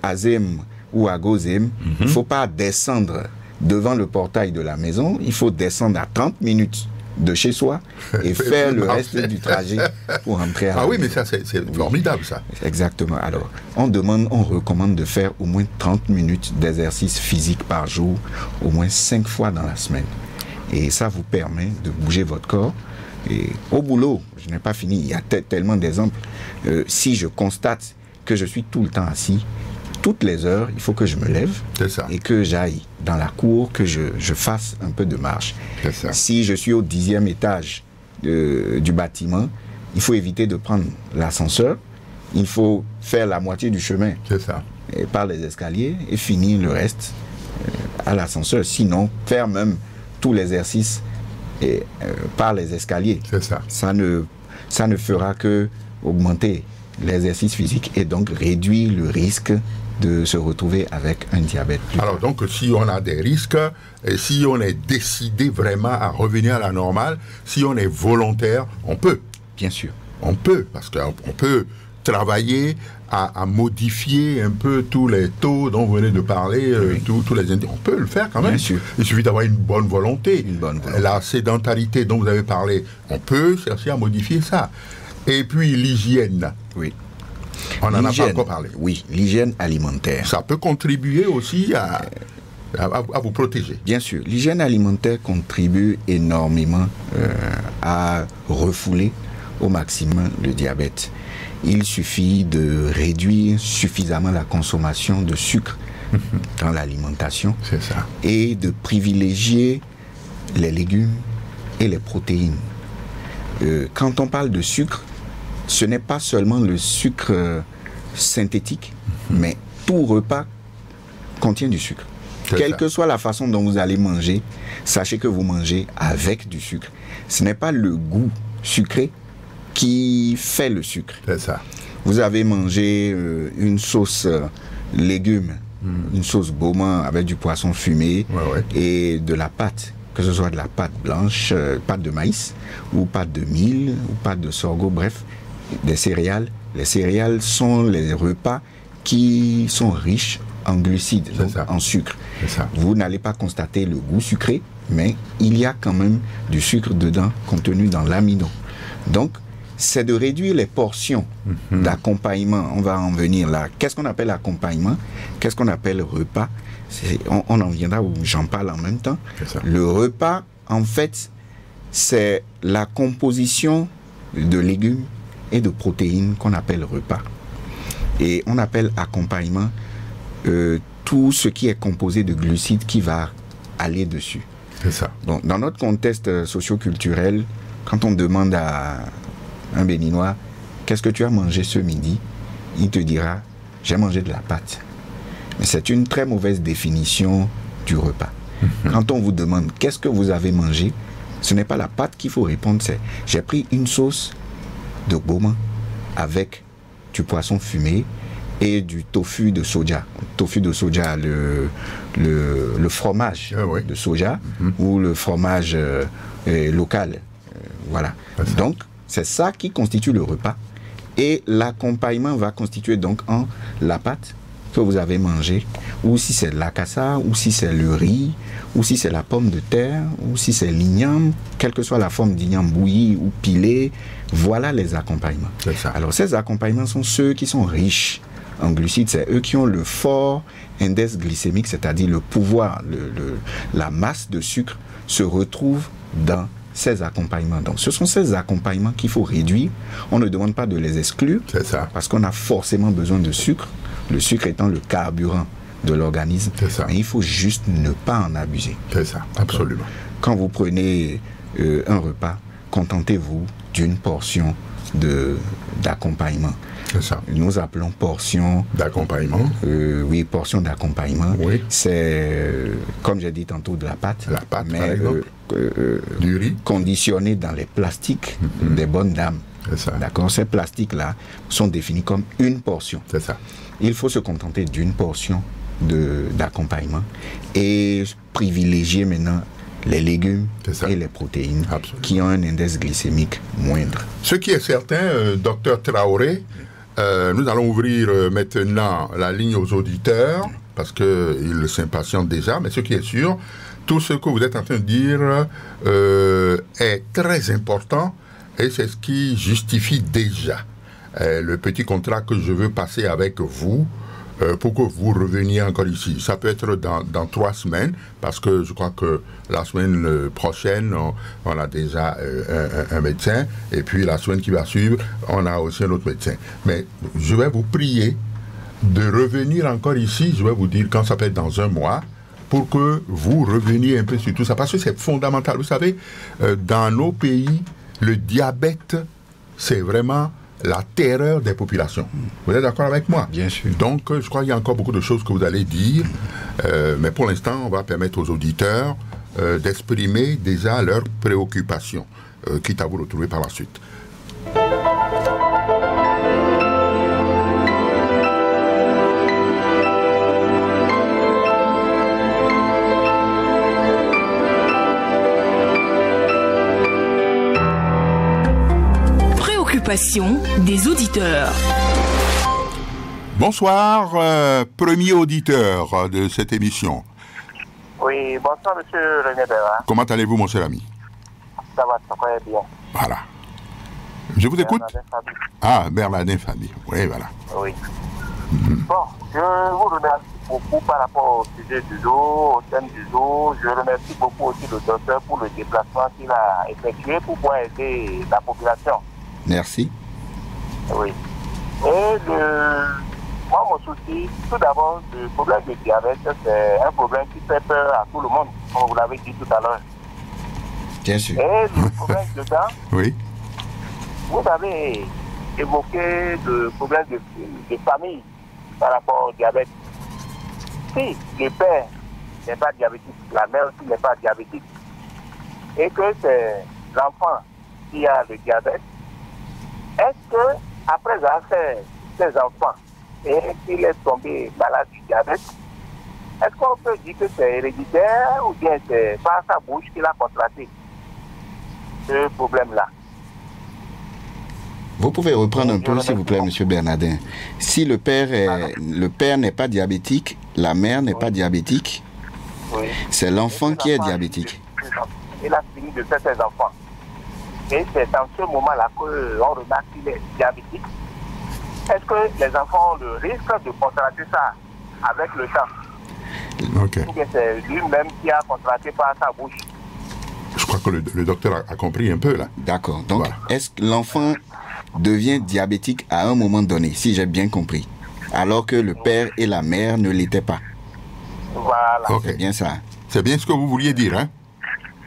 Speaker 3: à Zem ou à Gozem, il ne faut pas descendre devant le portail de la maison, il faut descendre à 30 minutes de chez soi et faire le reste du trajet pour rentrer à la
Speaker 1: maison.
Speaker 3: Mais
Speaker 1: ça c'est formidable ça.
Speaker 3: Exactement. Alors, on recommande de faire au moins 30 minutes d'exercice physique par jour, au moins 5 fois dans la semaine. Et ça vous permet de bouger votre corps. Et au boulot, je n'ai pas fini, il y a tellement d'exemples. Si je constate que je suis tout le temps assis, toutes les heures, il faut que je me lève et que j'aille dans la cour, que je fasse un peu de marche. Si je suis au 10e étage du bâtiment, il faut éviter de prendre l'ascenseur. Il faut faire la moitié du chemin par les escaliers et finir le reste à l'ascenseur. Sinon, faire même tout l'exercice par les escaliers. Ça ne fera que augmenter l'exercice physique et donc réduire le risque de se retrouver avec un diabète.
Speaker 1: Alors donc si on a des risques, et si on est décidé vraiment à revenir à la normale, si on est volontaire, on peut.
Speaker 3: Bien sûr.
Speaker 1: On peut, parce qu'on peut travailler à modifier un peu tous les taux dont vous venez de parler, tous les indices. On peut le faire quand même.
Speaker 3: Bien sûr.
Speaker 1: Il suffit d'avoir une bonne volonté.
Speaker 3: Une bonne volonté.
Speaker 1: La sédentarité dont vous avez parlé, on peut chercher à modifier ça. Et puis l'hygiène.
Speaker 3: Oui.
Speaker 1: On n'en a pas encore parlé.
Speaker 3: Oui, l'hygiène alimentaire.
Speaker 1: Ça peut contribuer aussi à vous protéger.
Speaker 3: Bien sûr, l'hygiène alimentaire contribue énormément à refouler au maximum le diabète. Il suffit de réduire suffisamment la consommation de sucre dans l'alimentation.
Speaker 1: C'est ça.
Speaker 3: Et de privilégier les légumes et les protéines. Quand on parle de sucre, ce n'est pas seulement le sucre synthétique, mais tout repas contient du sucre. Quelle que soit la façon dont vous allez manger, sachez que vous mangez avec du sucre. Ce n'est pas le goût sucré qui fait le sucre.
Speaker 1: C'est ça.
Speaker 3: Vous avez mangé une sauce légumes, une sauce Beaumont avec du poisson fumé et de la pâte, que ce soit de la pâte blanche, pâte de maïs, ou pâte de mil, ou pâte de sorgho, bref, des céréales. Les céréales sont les repas qui sont riches en glucides, donc en sucre. Vous n'allez pas constater le goût sucré, mais il y a quand même du sucre dedans contenu dans l'amidon. Donc, c'est de réduire les portions d'accompagnement. On va en venir là. Qu'est-ce qu'on appelle accompagnement? Qu'est-ce qu'on appelle repas? On en viendra où j'en parle en même temps. Le repas, en fait, c'est la composition de légumes et de protéines qu'on appelle repas. Et on appelle accompagnement tout ce qui est composé de glucides qui va aller dessus.
Speaker 1: C'est ça.
Speaker 3: Bon, dans notre contexte socio-culturel, quand on demande à un Béninois, qu'est-ce que tu as mangé ce midi? Il te dira, j'ai mangé de la pâte. Mais c'est une très mauvaise définition du repas. Quand on vous demande, qu'est-ce que vous avez mangé? Ce n'est pas la pâte qu'il faut répondre, c'est, j'ai pris une sauce de goma avec du poisson fumé et du tofu de soja. Tofu de soja, le fromage de soja ou le fromage local. Voilà. Donc, c'est ça qui constitue le repas. Et l'accompagnement va constituer donc en la pâte que vous avez mangée, ou si c'est l'acassa, ou si c'est le riz, ou si c'est la pomme de terre, ou si c'est l'igname, quelle que soit la forme d'igname bouilli ou pilé, voilà les accompagnements.
Speaker 1: C'est ça.
Speaker 3: Alors ces accompagnements sont ceux qui sont riches en glucides, c'est eux qui ont le fort index glycémique, c'est-à-dire le pouvoir, la masse de sucre se retrouve dans ces accompagnements. Donc ce sont ces accompagnements qu'il faut réduire. On ne demande pas de les exclure,
Speaker 1: c'est ça,
Speaker 3: parce qu'on a forcément besoin de sucre, le sucre étant le carburant de l'organisme, mais il faut juste ne pas en abuser.
Speaker 1: C'est ça, absolument.
Speaker 3: Quand vous prenez un repas, contentez-vous d'une portion d'accompagnement.
Speaker 1: C'est ça.
Speaker 3: Nous appelons portion
Speaker 1: d'accompagnement.
Speaker 3: Oui, portion d'accompagnement.
Speaker 1: Oui.
Speaker 3: C'est, comme j'ai dit tantôt, de la pâte.
Speaker 1: La pâte,
Speaker 3: mais,
Speaker 1: par exemple. Du riz.
Speaker 3: Conditionnée dans les plastiques des bonnes dames.
Speaker 1: C'est ça.
Speaker 3: D'accord. Ces plastiques-là sont définis comme une portion.
Speaker 1: C'est ça.
Speaker 3: Il faut se contenter d'une portion d'accompagnement et privilégier maintenant les légumes et les protéines qui ont un index glycémique moindre.
Speaker 1: Ce qui est certain, docteur Traoré, nous allons ouvrir maintenant la ligne aux auditeurs parce qu'ils s'impatientent déjà, mais ce qui est sûr, tout ce que vous êtes en train de dire est très important et c'est ce qui justifie déjà le petit contrat que je veux passer avec vous pour que vous reveniez encore ici. Ça peut être dans 3 semaines, parce que je crois que la semaine prochaine, on a déjà un médecin, et puis la semaine qui va suivre, on a aussi un autre médecin. Mais je vais vous prier de revenir encore ici, je vais vous dire quand ça peut être dans 1 mois, pour que vous reveniez un peu sur tout ça, parce que c'est fondamental. Vous savez, dans nos pays, le diabète, c'est vraiment la terreur des populations. Vous êtes d'accord avec moi?
Speaker 3: Bien sûr.
Speaker 1: Donc, je crois qu'il y a encore beaucoup de choses que vous allez dire, mais pour l'instant, on va permettre aux auditeurs d'exprimer déjà leurs préoccupations, quitte à vous retrouver par la suite.
Speaker 2: Des auditeurs.
Speaker 1: Bonsoir, premier auditeur de cette émission.
Speaker 4: Oui, bonsoir monsieur René Béra.
Speaker 1: Comment allez-vous mon cher ami?
Speaker 4: Ça va très bien.
Speaker 1: Voilà. Je vous écoute.
Speaker 4: Fabi.
Speaker 1: Ah, Bernardin Fabi. Oui, voilà.
Speaker 4: Oui. Bon, je vous remercie beaucoup par rapport au sujet du jour, au thème du jour. Je remercie beaucoup aussi le docteur pour le déplacement qu'il a effectué pour pouvoir aider la population.
Speaker 3: Merci.
Speaker 4: Oui. Et moi, mon souci, tout d'abord, le problème de diabète, c'est un problème qui fait peur à tout le monde, comme vous l'avez dit tout à l'heure.
Speaker 3: Bien sûr.
Speaker 4: Et le problème dedans,
Speaker 1: oui.
Speaker 4: Vous avez évoqué le problème de famille par rapport au diabète. Si le père n'est pas diabétique, la mère aussi n'est pas diabétique, et que c'est l'enfant qui a le diabète, est-ce que, après avoir fait ses enfants et qu'il est tombé malade du diabète, est-ce qu'on peut dire que c'est héréditaire ou bien c'est par sa bouche qu'il a contracté ce problème-là?
Speaker 3: Vous pouvez reprendre un peu, s'il vous plaît, M. Bernardin. Si le père n'est pas diabétique, la mère n'est pas diabétique, c'est l'enfant qui est diabétique.
Speaker 4: Il a fini de faire ses enfants. et c'est dans ce moment-là qu'on remarque qu'il est diabétique, est-ce que les enfants ont le risque de contracter ça avec le temps?
Speaker 1: Ok.
Speaker 4: Ou bien c'est lui-même qui a contracté par sa bouche?
Speaker 1: Je crois que le docteur a compris un peu là.
Speaker 3: D'accord. Donc,
Speaker 1: Voilà.
Speaker 3: est-ce que l'enfant devient diabétique à un moment donné, si j'ai bien compris, alors que le père et la mère ne l'étaient pas?
Speaker 4: Voilà.
Speaker 1: Ok.
Speaker 3: C'est bien ça.
Speaker 1: C'est bien ce que vous vouliez dire, hein?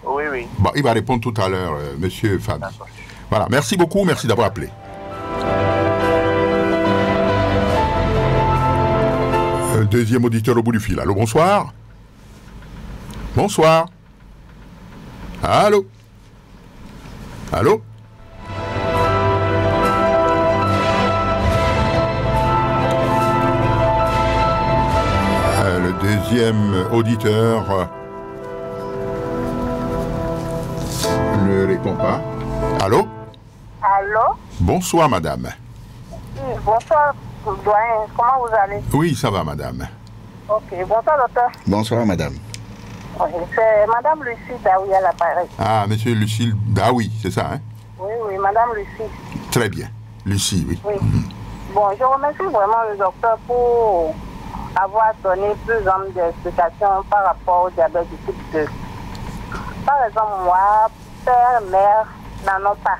Speaker 4: Oui, oui.
Speaker 1: Bon, il va répondre tout à l'heure, monsieur Fabi.
Speaker 4: D'accord.
Speaker 1: Voilà, merci beaucoup, merci d'avoir appelé. Un deuxième auditeur au bout du fil. Allô, bonsoir. Bonsoir. Allô. Allô. Le deuxième auditeur ne répond pas. Allô.
Speaker 5: Allô?
Speaker 1: Bonsoir, madame.
Speaker 5: Oui, bonsoir, doyen. Comment vous allez?
Speaker 1: Oui, ça va, madame.
Speaker 5: Ok, bonsoir, docteur.
Speaker 3: Bonsoir, madame.
Speaker 5: Oui, c'est madame Lucie Daoui à l'appareil.
Speaker 1: Ah, monsieur Lucille Daoui, c'est ça, hein?
Speaker 5: Oui, oui, madame Lucie.
Speaker 1: Très bien. Lucie, oui.
Speaker 5: Oui. Bon, je remercie vraiment le docteur pour avoir donné plus d'explications par rapport au diabète du type 2. Par exemple, moi, père, mère n'en ont pas.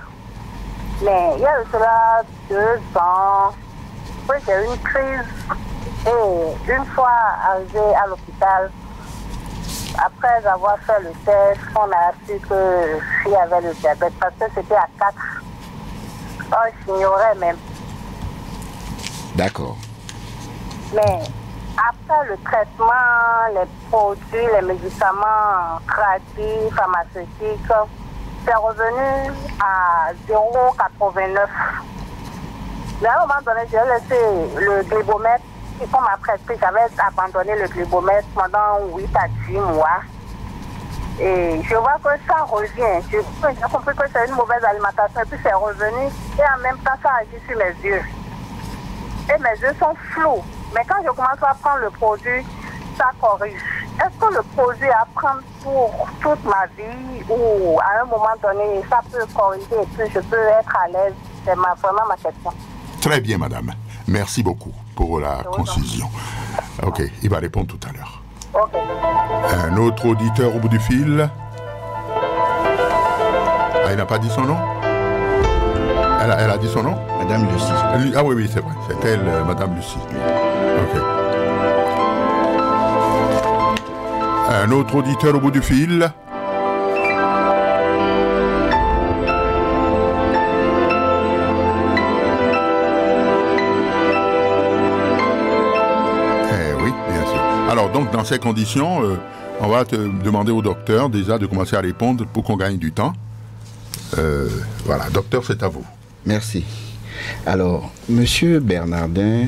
Speaker 5: Mais il y a de cela 2 ans, j'ai eu une crise et une fois arrivé à l'hôpital, après avoir fait le test, on a su que je fille avait le diabète parce que c'était à 4. Oh, j'ignorais même.
Speaker 3: D'accord.
Speaker 5: Mais après le traitement, les produits, les médicaments gratuits, pharmaceutiques, c'est revenu à 0,89. Mais à un moment donné, j'ai laissé le glibomètre. Et qu'on m'a prescrit, j'avais abandonné le glibomètre pendant 8 à 10 mois. Et je vois que ça revient. J'ai compris que c'est une mauvaise alimentation. Et puis c'est revenu. Et en même temps, ça agit sur mes yeux. Et mes yeux sont flous. Mais quand je commence à prendre le produit, ça corrige. Est-ce que le produit à prendre pour toute ma vie ou à un moment donné, ça peut corriger et puis je peux être à l'aise? C'est vraiment ma question.
Speaker 1: Très bien, madame. Merci beaucoup pour la concision. Ok, il va répondre tout à l'heure.
Speaker 5: Ok.
Speaker 1: Un autre auditeur au bout du fil. Ah, il n'a pas dit son nom? Elle a dit son nom?
Speaker 3: Madame Lucie.
Speaker 1: Ah oui, oui, c'est vrai. C'est elle, madame Lucie. Ok. Un autre auditeur au bout du fil. Alors, donc, dans ces conditions, on va te demander au docteur déjà de commencer à répondre pour qu'on gagne du temps. Voilà, docteur, c'est à vous.
Speaker 3: Merci. Alors, monsieur Bernardin,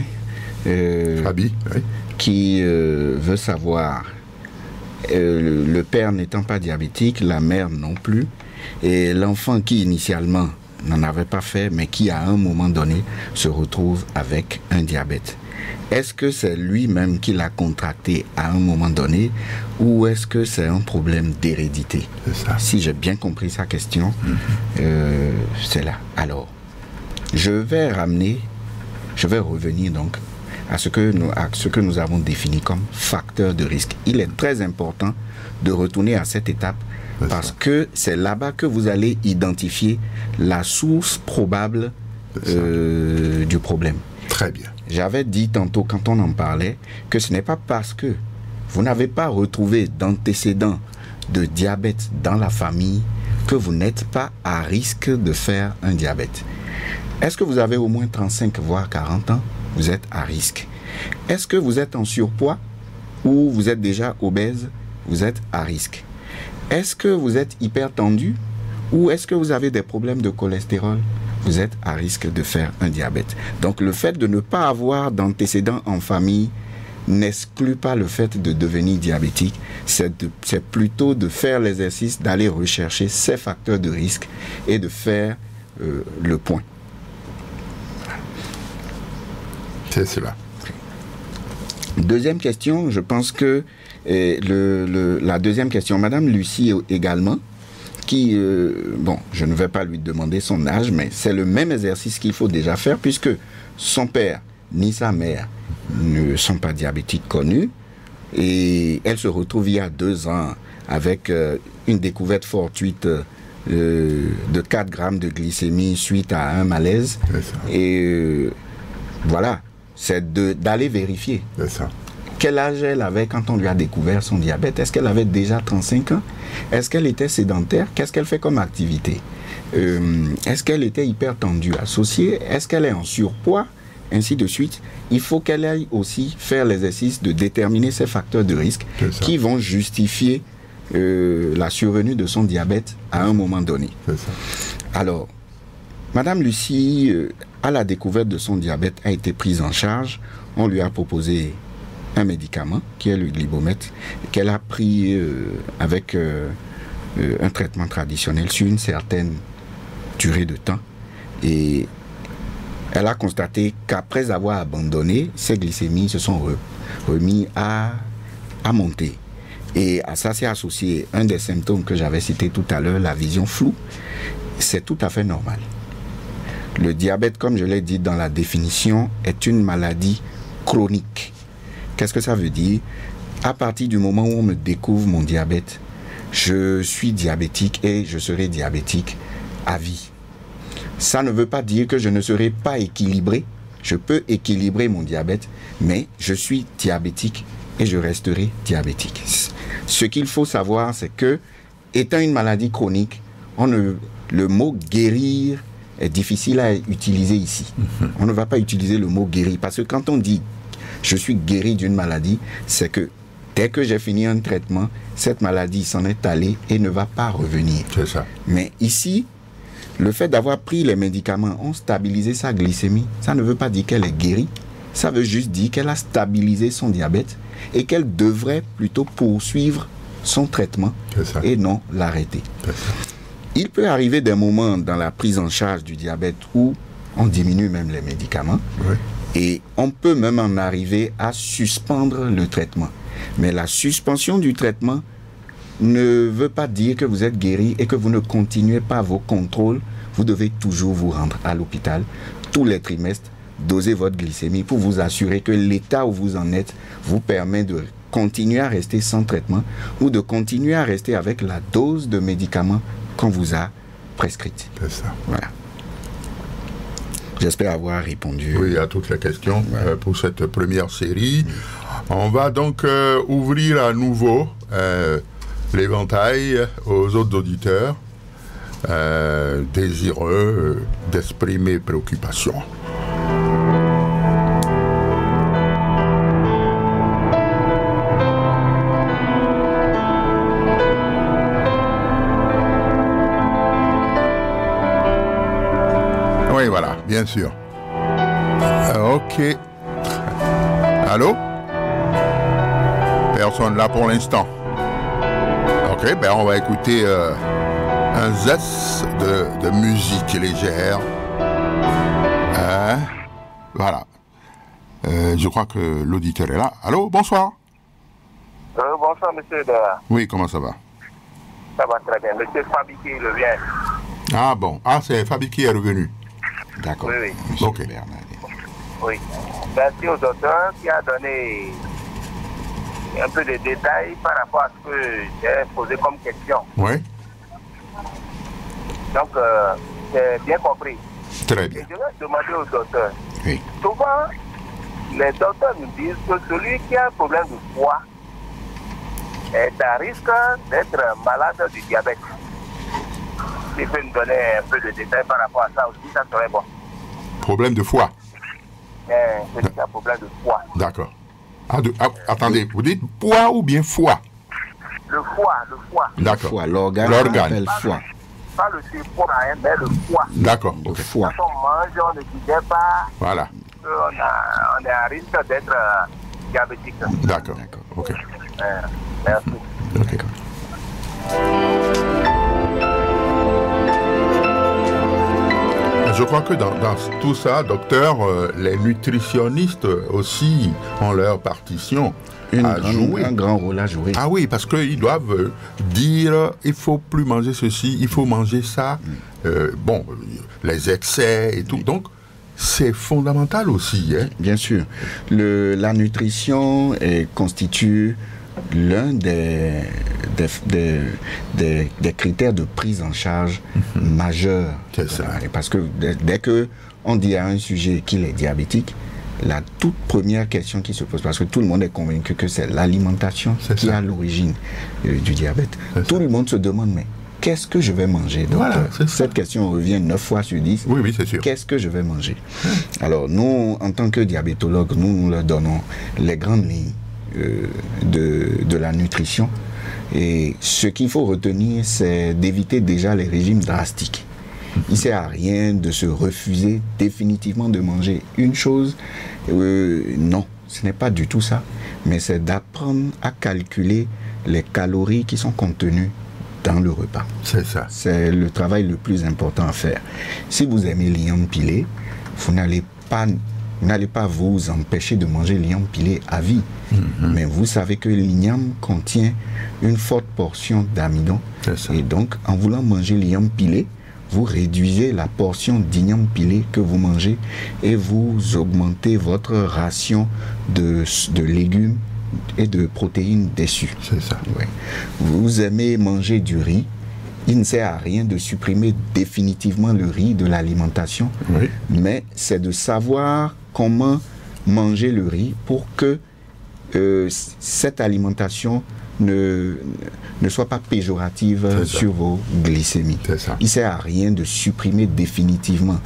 Speaker 1: Fabi, oui.
Speaker 3: qui veut savoir, le père n'étant pas diabétique, la mère non plus, et l'enfant qui initialement n'en avait pas fait, mais qui à un moment donné se retrouve avec un diabète. Est-ce que c'est lui-même qui l'a contracté à un moment donné ou est-ce que c'est un problème d'hérédité?
Speaker 1: C'est ça.
Speaker 3: Si j'ai bien compris sa question, c'est là. Alors, je vais revenir donc à ce que nous avons défini comme facteur de risque. Il est très important de retourner à cette étape parce que c'est là-bas que vous allez identifier la source probable du problème.
Speaker 1: Très bien.
Speaker 3: J'avais dit tantôt, quand on en parlait, que ce n'est pas parce que vous n'avez pas retrouvé d'antécédents de diabète dans la famille que vous n'êtes pas à risque de faire un diabète. Est-ce que vous avez au moins 35 voire 40 ans? Vous êtes à risque. Est-ce que vous êtes en surpoids ou vous êtes déjà obèse? Vous êtes à risque. Est-ce que vous êtes hypertendu ou est-ce que vous avez des problèmes de cholestérol? Vous êtes à risque de faire un diabète. Donc le fait de ne pas avoir d'antécédents en famille n'exclut pas le fait de devenir diabétique. C'est plutôt de faire l'exercice, d'aller rechercher ces facteurs de risque et de faire le point.
Speaker 1: C'est cela.
Speaker 3: Deuxième question, je pense que la deuxième question, Madame Lucie également, qui, bon, je ne vais pas lui demander son âge, mais c'est le même exercice qu'il faut déjà faire, puisque son père ni sa mère ne sont pas diabétiques connus, et elle se retrouve il y a 2 ans avec une découverte fortuite de 4 grammes de glycémie suite à un malaise. Et voilà, c'est d'aller vérifier.
Speaker 1: C'est ça.
Speaker 3: Quel âge elle avait quand on lui a découvert son diabète? Est-ce qu'elle avait déjà 35 ans? Est-ce qu'elle était sédentaire? Qu'est-ce qu'elle fait comme activité? Est-ce qu'elle était hypertendue associée? Est-ce qu'elle est en surpoids? Ainsi de suite. Il faut qu'elle aille aussi faire l'exercice de déterminer ces facteurs de risque qui vont justifier la survenue de son diabète à un moment donné.
Speaker 1: C'est ça.
Speaker 3: Alors, Madame Lucie, à la découverte de son diabète, a été prise en charge. On lui a proposé un médicament qui est le Glibomètre, qu'elle a pris avec un traitement traditionnel sur une certaine durée de temps. Et elle a constaté qu'après avoir abandonné, ses glycémies se sont remis à monter. Et à ça s'est associé un des symptômes que j'avais cité tout à l'heure, la vision floue. C'est tout à fait normal. Le diabète, comme je l'ai dit dans la définition, est une maladie chronique. Qu'est-ce que ça veut dire? À partir du moment où on me découvre mon diabète, je suis diabétique et je serai diabétique à vie. Ça ne veut pas dire que je ne serai pas équilibré. Je peux équilibrer mon diabète, mais je suis diabétique et je resterai diabétique. Ce qu'il faut savoir, c'est que, étant une maladie chronique, le mot guérir est difficile à utiliser ici. On ne va pas utiliser le mot guérir, parce que quand on dit je suis guéri d'une maladie, c'est que dès que j'ai fini un traitement, cette maladie s'en est allée et ne va pas revenir.
Speaker 1: C'est ça.
Speaker 3: Mais ici, le fait d'avoir pris les médicaments ont stabilisé sa glycémie. Ça ne veut pas dire qu'elle est guérie. Ça veut juste dire qu'elle a stabilisé son diabète et qu'elle devrait plutôt poursuivre son traitement et non l'arrêter. Il peut arriver des moments dans la prise en charge du diabète où on diminue même les médicaments et on peut même en arriver à suspendre le traitement. Mais la suspension du traitement ne veut pas dire que vous êtes guéri et que vous ne continuez pas vos contrôles. Vous devez toujours vous rendre à l'hôpital tous les trimestres, doser votre glycémie pour vous assurer que l'état où vous en êtes vous permet de continuer à rester sans traitement ou de continuer à rester avec la dose de médicaments qu'on vous a prescrite.
Speaker 1: C'est ça.
Speaker 3: Voilà. J'espère avoir répondu.
Speaker 1: Oui, à toutes les questions pour cette première série. On va donc ouvrir à nouveau l'éventail aux autres auditeurs désireux d'exprimer préoccupation. Oui, voilà, bien sûr. Ok. Allô? Personne là pour l'instant. Ok, ben on va écouter un zeste de musique légère. Voilà. Je crois que l'auditeur est là. Allô, bonsoir.
Speaker 4: Bonsoir, monsieur.
Speaker 1: Oui, comment ça va?
Speaker 4: Ça va très bien. Monsieur Fabi qui revient.
Speaker 1: Ah bon. Ah, c'est Fabi qui est revenu.
Speaker 3: D'accord.
Speaker 4: Oui, oui.
Speaker 3: Monsieur
Speaker 1: Ok.
Speaker 4: Oui. Merci au docteur qui a donné un peu de détails par rapport à ce que j'ai posé comme question.
Speaker 1: Oui.
Speaker 4: Donc, c'est bien compris.
Speaker 1: Très bien.
Speaker 4: Et je vais demander au docteur.
Speaker 3: Oui.
Speaker 4: Souvent, les docteurs nous disent que celui qui a un problème de foie est à risque d'être malade du diabète. S'il peut nous donner un peu de détails par rapport à ça aussi, ça serait bon.
Speaker 1: Problème de foie.
Speaker 4: Celui qui a un problème de foie.
Speaker 1: D'accord. Attendez, vous dites poids ou bien foie?
Speaker 4: Le foie.
Speaker 1: D'accord.
Speaker 3: Foie, l'organe.
Speaker 1: L'organe.
Speaker 3: Foie.
Speaker 4: Pas le surpoids, mais le foie.
Speaker 1: D'accord.
Speaker 3: Le
Speaker 1: Ok.
Speaker 3: foie.
Speaker 4: Quand on mange, on ne disait pas
Speaker 1: Voilà.
Speaker 4: qu'on est à risque d'être diabétique.
Speaker 1: D'accord.
Speaker 3: D'accord.
Speaker 1: Ok.
Speaker 4: Merci.
Speaker 1: Ok. Je crois que dans tout ça, docteur, les nutritionnistes aussi ont leur partition à jouer.
Speaker 3: Un grand rôle à jouer.
Speaker 1: Ah oui, parce qu'ils doivent dire, il faut plus manger ceci, il faut manger ça. Les excès et tout. Donc, c'est fondamental aussi. Hein?
Speaker 3: Bien sûr. La nutrition constitue l'un des critères de prise en charge majeurs.
Speaker 1: C'est ça.
Speaker 3: Parce que dès qu'on dit à un sujet qu'il est diabétique, la toute première question qui se pose, parce que tout le monde est convaincu que c'est l'alimentation qui est à l'origine du diabète. Tout le monde se demande, mais qu'est-ce que je vais manger? Donc, cette question revient 9 fois sur 10.
Speaker 1: Oui, c'est sûr.
Speaker 3: Qu'est-ce que je vais manger? Alors, nous, en tant que diabétologues, nous leur donnons les grandes lignes de la nutrition. Et ce qu'il faut retenir, c'est d'éviter déjà les régimes drastiques. Il ne sert à rien de se refuser définitivement de manger une chose. Non, ce n'est pas du tout ça. Mais c'est d'apprendre à calculer les calories qui sont contenues dans le repas.
Speaker 1: C'est ça.
Speaker 3: C'est le travail le plus important à faire. Si vous aimez l'igname pilé, vous n'allez pas vous empêcher de manger l'igname pilé à vie. Mais vous savez que l'igname contient une forte portion d'amidon. Et donc, en voulant manger l'igname pilé, vous réduisez la portion d'igname pilé que vous mangez et vous augmentez votre ration de légumes et de protéines déçues.
Speaker 1: C'est ça.
Speaker 3: Ouais. Vous aimez manger du riz. Il ne sert à rien de supprimer définitivement le riz de l'alimentation, mais c'est de savoir comment manger le riz pour que cette alimentation ne soit pas péjorative sur vos glycémies. Il ne sert à rien de supprimer définitivement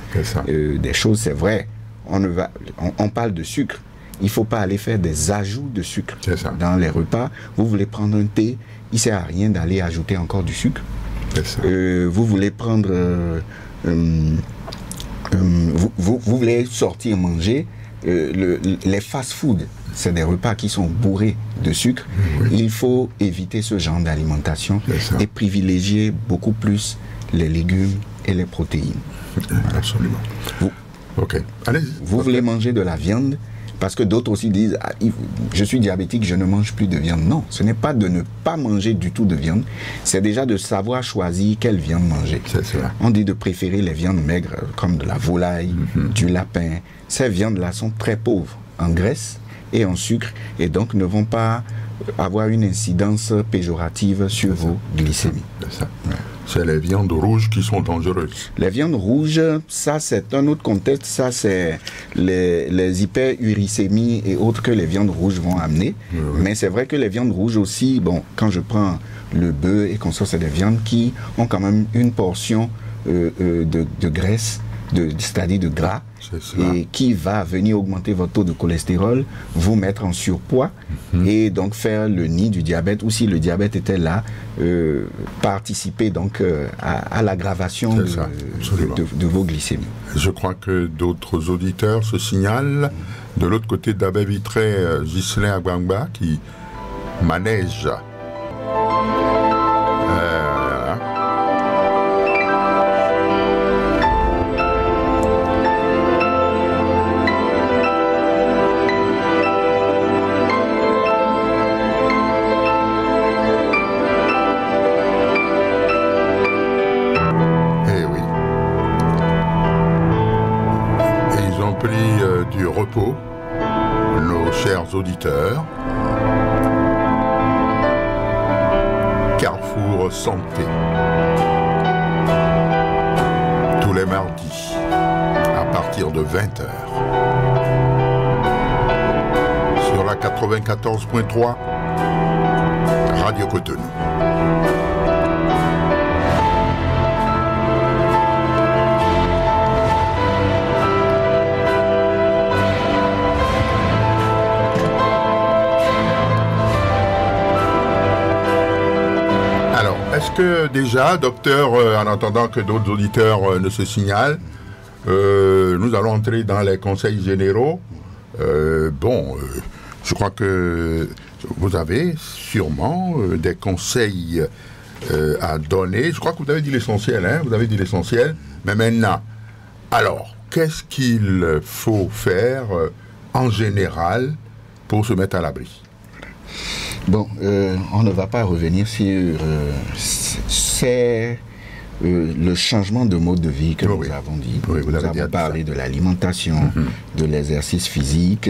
Speaker 3: des choses. C'est vrai, on parle de sucre. Il ne faut pas aller faire des ajouts de sucre dans les repas. Vous voulez prendre un thé, il ne sert à rien d'aller ajouter encore du sucre. Vous voulez prendre... vous voulez sortir manger, les fast-food, c'est des repas qui sont bourrés de sucre. Il faut éviter ce genre d'alimentation et privilégier beaucoup plus les légumes et les protéines.
Speaker 1: Absolument.
Speaker 3: Vous voulez manger de la viande, parce que d'autres aussi disent je suis diabétique, je ne mange plus de viande. Non, ce n'est pas de ne pas manger du tout de viande, c'est déjà de savoir choisir quelle viande manger. On dit de préférer les viandes maigres comme de la volaille, du lapin. Ces viandes-là sont très pauvres en graisse et en sucre et donc ne vont pas avoir une incidence péjorative sur vos glycémies.
Speaker 1: C'est les viandes rouges qui sont dangereuses.
Speaker 3: Les viandes rouges, ça c'est un autre contexte, ça c'est les hyperuricémies et autres que les viandes rouges vont amener. Mais c'est vrai que les viandes rouges aussi, bon, quand je prends le bœuf et qu'on sort, c'est des viandes qui ont quand même une portion de graisse, c'est-à-dire de gras, et qui va venir augmenter votre taux de cholestérol, vous mettre en surpoids et donc faire le nid du diabète, ou si le diabète était là, participer donc à l'aggravation de vos glycémies.
Speaker 1: Je crois que d'autres auditeurs se signalent. De l'autre côté de la baie vitrée, Ghislain Agbangba qui manège. Nos chers auditeurs, Carrefour Santé, tous les mardis à partir de 20h sur la 94.3 Radio Cotonou. Est-ce que déjà, docteur, en attendant que d'autres auditeurs ne se signalent, nous allons entrer dans les conseils généraux. Je crois que vous avez sûrement des conseils à donner. Je crois que vous avez dit l'essentiel, hein, vous avez dit l'essentiel. Mais maintenant, Alors, qu'est-ce qu'il faut faire en général pour se mettre à l'abri?
Speaker 3: Bon, on ne va pas revenir sur le changement de mode de vie que nous avons dit.
Speaker 1: Oui, vous
Speaker 3: nous
Speaker 1: avez
Speaker 3: avons parlé de l'alimentation, de l'exercice physique.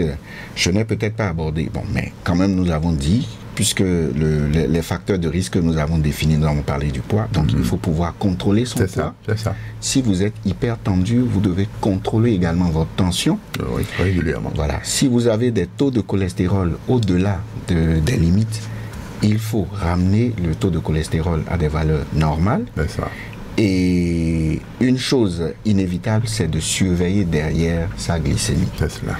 Speaker 3: Je n'ai peut-être pas abordé, bon, mais quand même nous avons dit, puisque les facteurs de risque que nous avons définis, nous avons parlé du poids, donc il faut pouvoir contrôler son poids.
Speaker 1: C'est ça.
Speaker 3: Si vous êtes hyper tendu, vous devez contrôler également votre tension.
Speaker 1: Oui, régulièrement.
Speaker 3: Voilà. Si vous avez des taux de cholestérol au-delà des limites, il faut ramener le taux de cholestérol à des valeurs normales.
Speaker 1: C'est ça.
Speaker 3: Et une chose inévitable, c'est de surveiller derrière sa glycémie.
Speaker 1: C'est cela.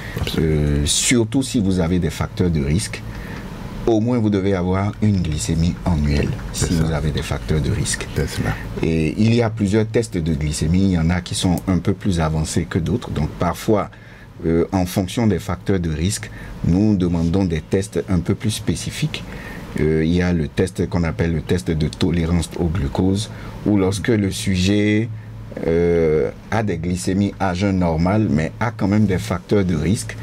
Speaker 3: Surtout si vous avez des facteurs de risque. Au moins, vous devez avoir une glycémie annuelle si vous avez des facteurs de risque.
Speaker 1: C'est cela.
Speaker 3: Et il y a plusieurs tests de glycémie. Il y en a qui sont un peu plus avancés que d'autres. Donc, parfois, en fonction des facteurs de risque, nous demandons des tests un peu plus spécifiques. Il y a le test qu'on appelle le test de tolérance au glucose, où lorsque le sujet a des glycémies à jeun normal, mais a quand même des facteurs de risque,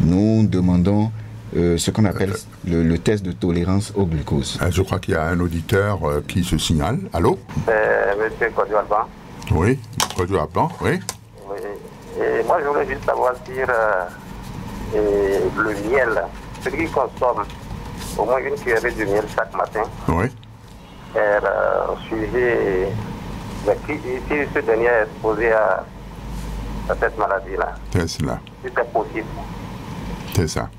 Speaker 3: nous demandons ce qu'on appelle le test de tolérance au glucose.
Speaker 1: Je crois qu'il y a un auditeur qui se signale. Allô?
Speaker 4: Monsieur Kodio-Alban.
Speaker 1: Oui, Kodio-Alban, oui.
Speaker 4: Oui. Et moi, je voulais juste savoir si le miel, celui qui consomme au moins une cuillerée de miel chaque matin,
Speaker 1: oui,
Speaker 4: est suivi, si ce dernier est exposé à cette maladie-là.
Speaker 1: C'est cela.
Speaker 4: Si c'est possible.
Speaker 1: C'est ça.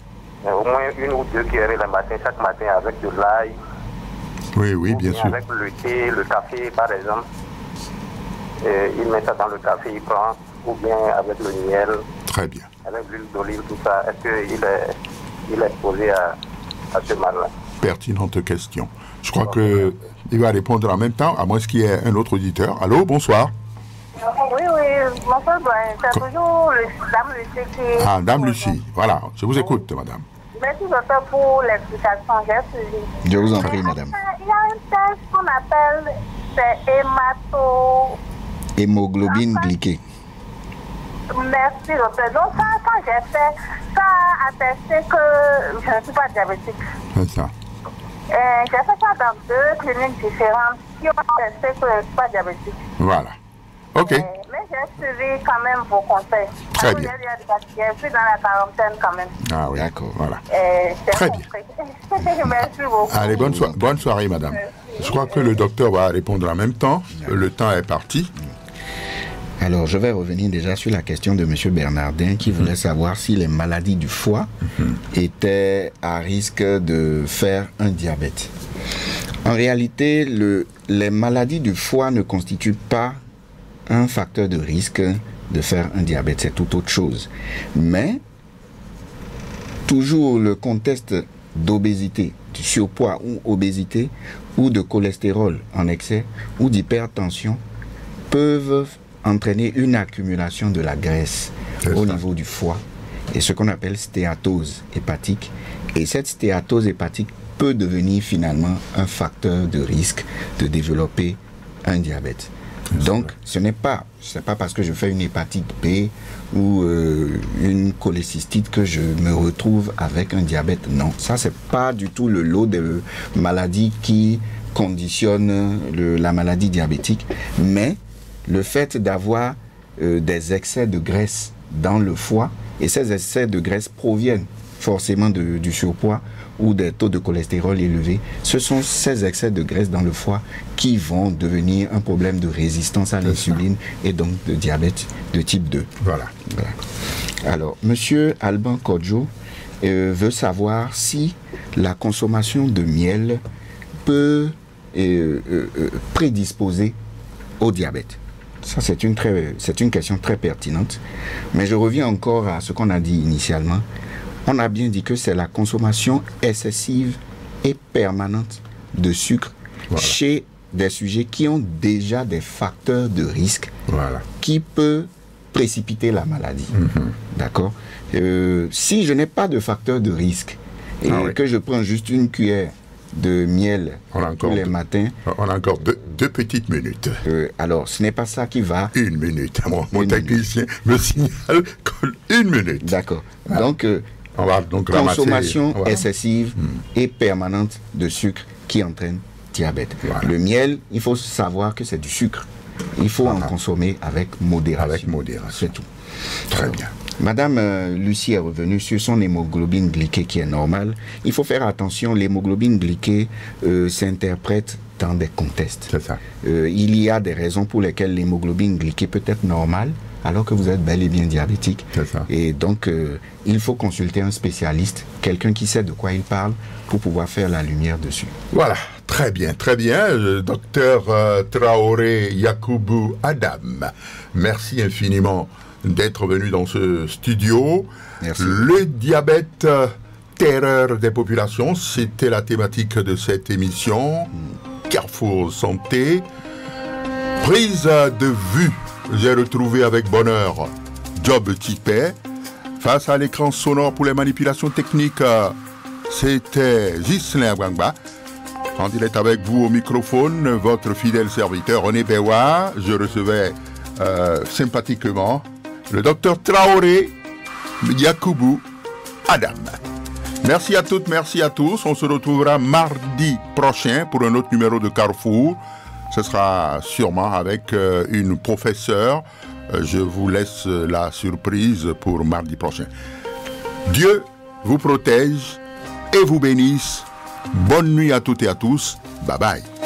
Speaker 4: Au moins une ou deux cuillerées le matin, chaque matin, avec de l'ail.
Speaker 1: Oui, bien sûr.
Speaker 4: Avec le thé, le café, par exemple. Il met ça dans le café, il prend, ou bien avec le miel.
Speaker 1: Très bien.
Speaker 4: Avec l'huile d'olive, tout ça. Est-ce qu'il est exposé à ce mal-là?
Speaker 1: Pertinente question. Je crois qu'il va répondre en même temps, à moins qu'il y ait un autre auditeur. Allô, bonsoir.
Speaker 5: Oui, bonsoir, c'est toujours Dame Lucie qui...
Speaker 1: Ah, Dame Lucie, voilà, je vous écoute, madame.
Speaker 5: Merci, docteur, pour l'explication. J'ai suivi.
Speaker 3: Je vous en prie, madame.
Speaker 5: Il y a un test qu'on appelle, c'est
Speaker 3: hémoglobine glyquée.
Speaker 5: Merci, docteur. Donc, ça, quand j'ai fait, ça a attesté que je ne suis pas diabétique.
Speaker 1: C'est ça.
Speaker 5: J'ai fait ça dans deux cliniques différentes qui ont attesté que je ne suis pas diabétique.
Speaker 1: Voilà. OK.
Speaker 5: Mais j'ai suivi quand même vos conseils.
Speaker 1: Très bien.
Speaker 5: Je suis dans la quarantaine quand même.
Speaker 1: Ah oui,
Speaker 3: d'accord.
Speaker 1: Voilà.
Speaker 5: Très
Speaker 1: bien.
Speaker 5: Merci beaucoup.
Speaker 1: Allez, bonne soirée, madame. Je crois que le docteur va répondre en même temps. Le temps est parti.
Speaker 3: Alors, je vais revenir déjà sur la question de M. Bernardin qui voulait savoir si les maladies du foie étaient à risque de faire un diabète. En réalité, les maladies du foie ne constituent pas un facteur de risque de faire un diabète, c'est tout autre chose. Mais, toujours le contexte d'obésité, de surpoids ou obésité, ou de cholestérol en excès, ou d'hypertension, peuvent entraîner une accumulation de la graisse au niveau du foie, et ce qu'on appelle stéatose hépatique. Et cette stéatose hépatique peut devenir finalement un facteur de risque de développer un diabète. Donc, ce n'est pas parce que je fais une hépatite B ou une cholécystite que je me retrouve avec un diabète. Non, ça, c'est pas du tout le lot de maladies qui conditionnent la maladie diabétique. Mais le fait d'avoir des excès de graisse dans le foie, et ces excès de graisse proviennent forcément du surpoids ou des taux de cholestérol élevés, ce sont ces excès de graisse dans le foie qui vont devenir un problème de résistance à l'insuline et donc de diabète de type 2.
Speaker 1: Voilà.
Speaker 3: Alors, M. Alban Kodjo veut savoir si la consommation de miel peut prédisposer au diabète. Ça, c'est une question très pertinente. Mais je reviens encore à ce qu'on a dit initialement. On a bien dit que c'est la consommation excessive et permanente de sucre chez des sujets qui ont déjà des facteurs de risque qui peuvent précipiter la maladie. D'accord? Si je n'ai pas de facteur de risque et que je prends juste une cuillère de miel tous les matins.
Speaker 1: On a encore deux petites minutes.
Speaker 3: Alors, ce n'est pas ça qui va...
Speaker 1: Une minute. Mon technicien me signale une minute.
Speaker 3: D'accord. Donc,
Speaker 1: on va donc
Speaker 3: consommation excessive et permanente de sucre qui entraîne diabète. Voilà. Le miel, il faut savoir que c'est du sucre. Il faut en consommer avec modération.
Speaker 1: Avec modération.
Speaker 3: C'est tout.
Speaker 1: Très bien.
Speaker 3: Madame Lucie est revenue sur son hémoglobine glyquée qui est normale. Il faut faire attention, l'hémoglobine glyquée s'interprète dans des contextes.
Speaker 1: C'est ça.
Speaker 3: Il y a des raisons pour lesquelles l'hémoglobine glyquée peut être normale alors que vous êtes bel et bien diabétique.
Speaker 1: C'est ça.
Speaker 3: Et donc, il faut consulter un spécialiste, quelqu'un qui sait de quoi il parle pour pouvoir faire la lumière dessus.
Speaker 1: Voilà, très bien, très bien. Docteur Traoré Yacoubou Adam, merci infiniment d'être venu dans ce studio.
Speaker 3: Merci.
Speaker 1: Le diabète, terreur des populations, c'était la thématique de cette émission. Carrefour Santé. Prise de vue, j'ai retrouvé avec bonheur Job Tipet. Face à l'écran sonore pour les manipulations techniques, c'était Ghislain Wangba. En direct avec vous au microphone, votre fidèle serviteur René Bewa. Je recevais sympathiquement le docteur Traoré Yacoubou Adam. Merci à toutes, merci à tous. On se retrouvera mardi prochain pour un autre numéro de Carrefour. Ce sera sûrement avec une professeure. Je vous laisse la surprise pour mardi prochain. Dieu vous protège et vous bénisse. Bonne nuit à toutes et à tous. Bye bye.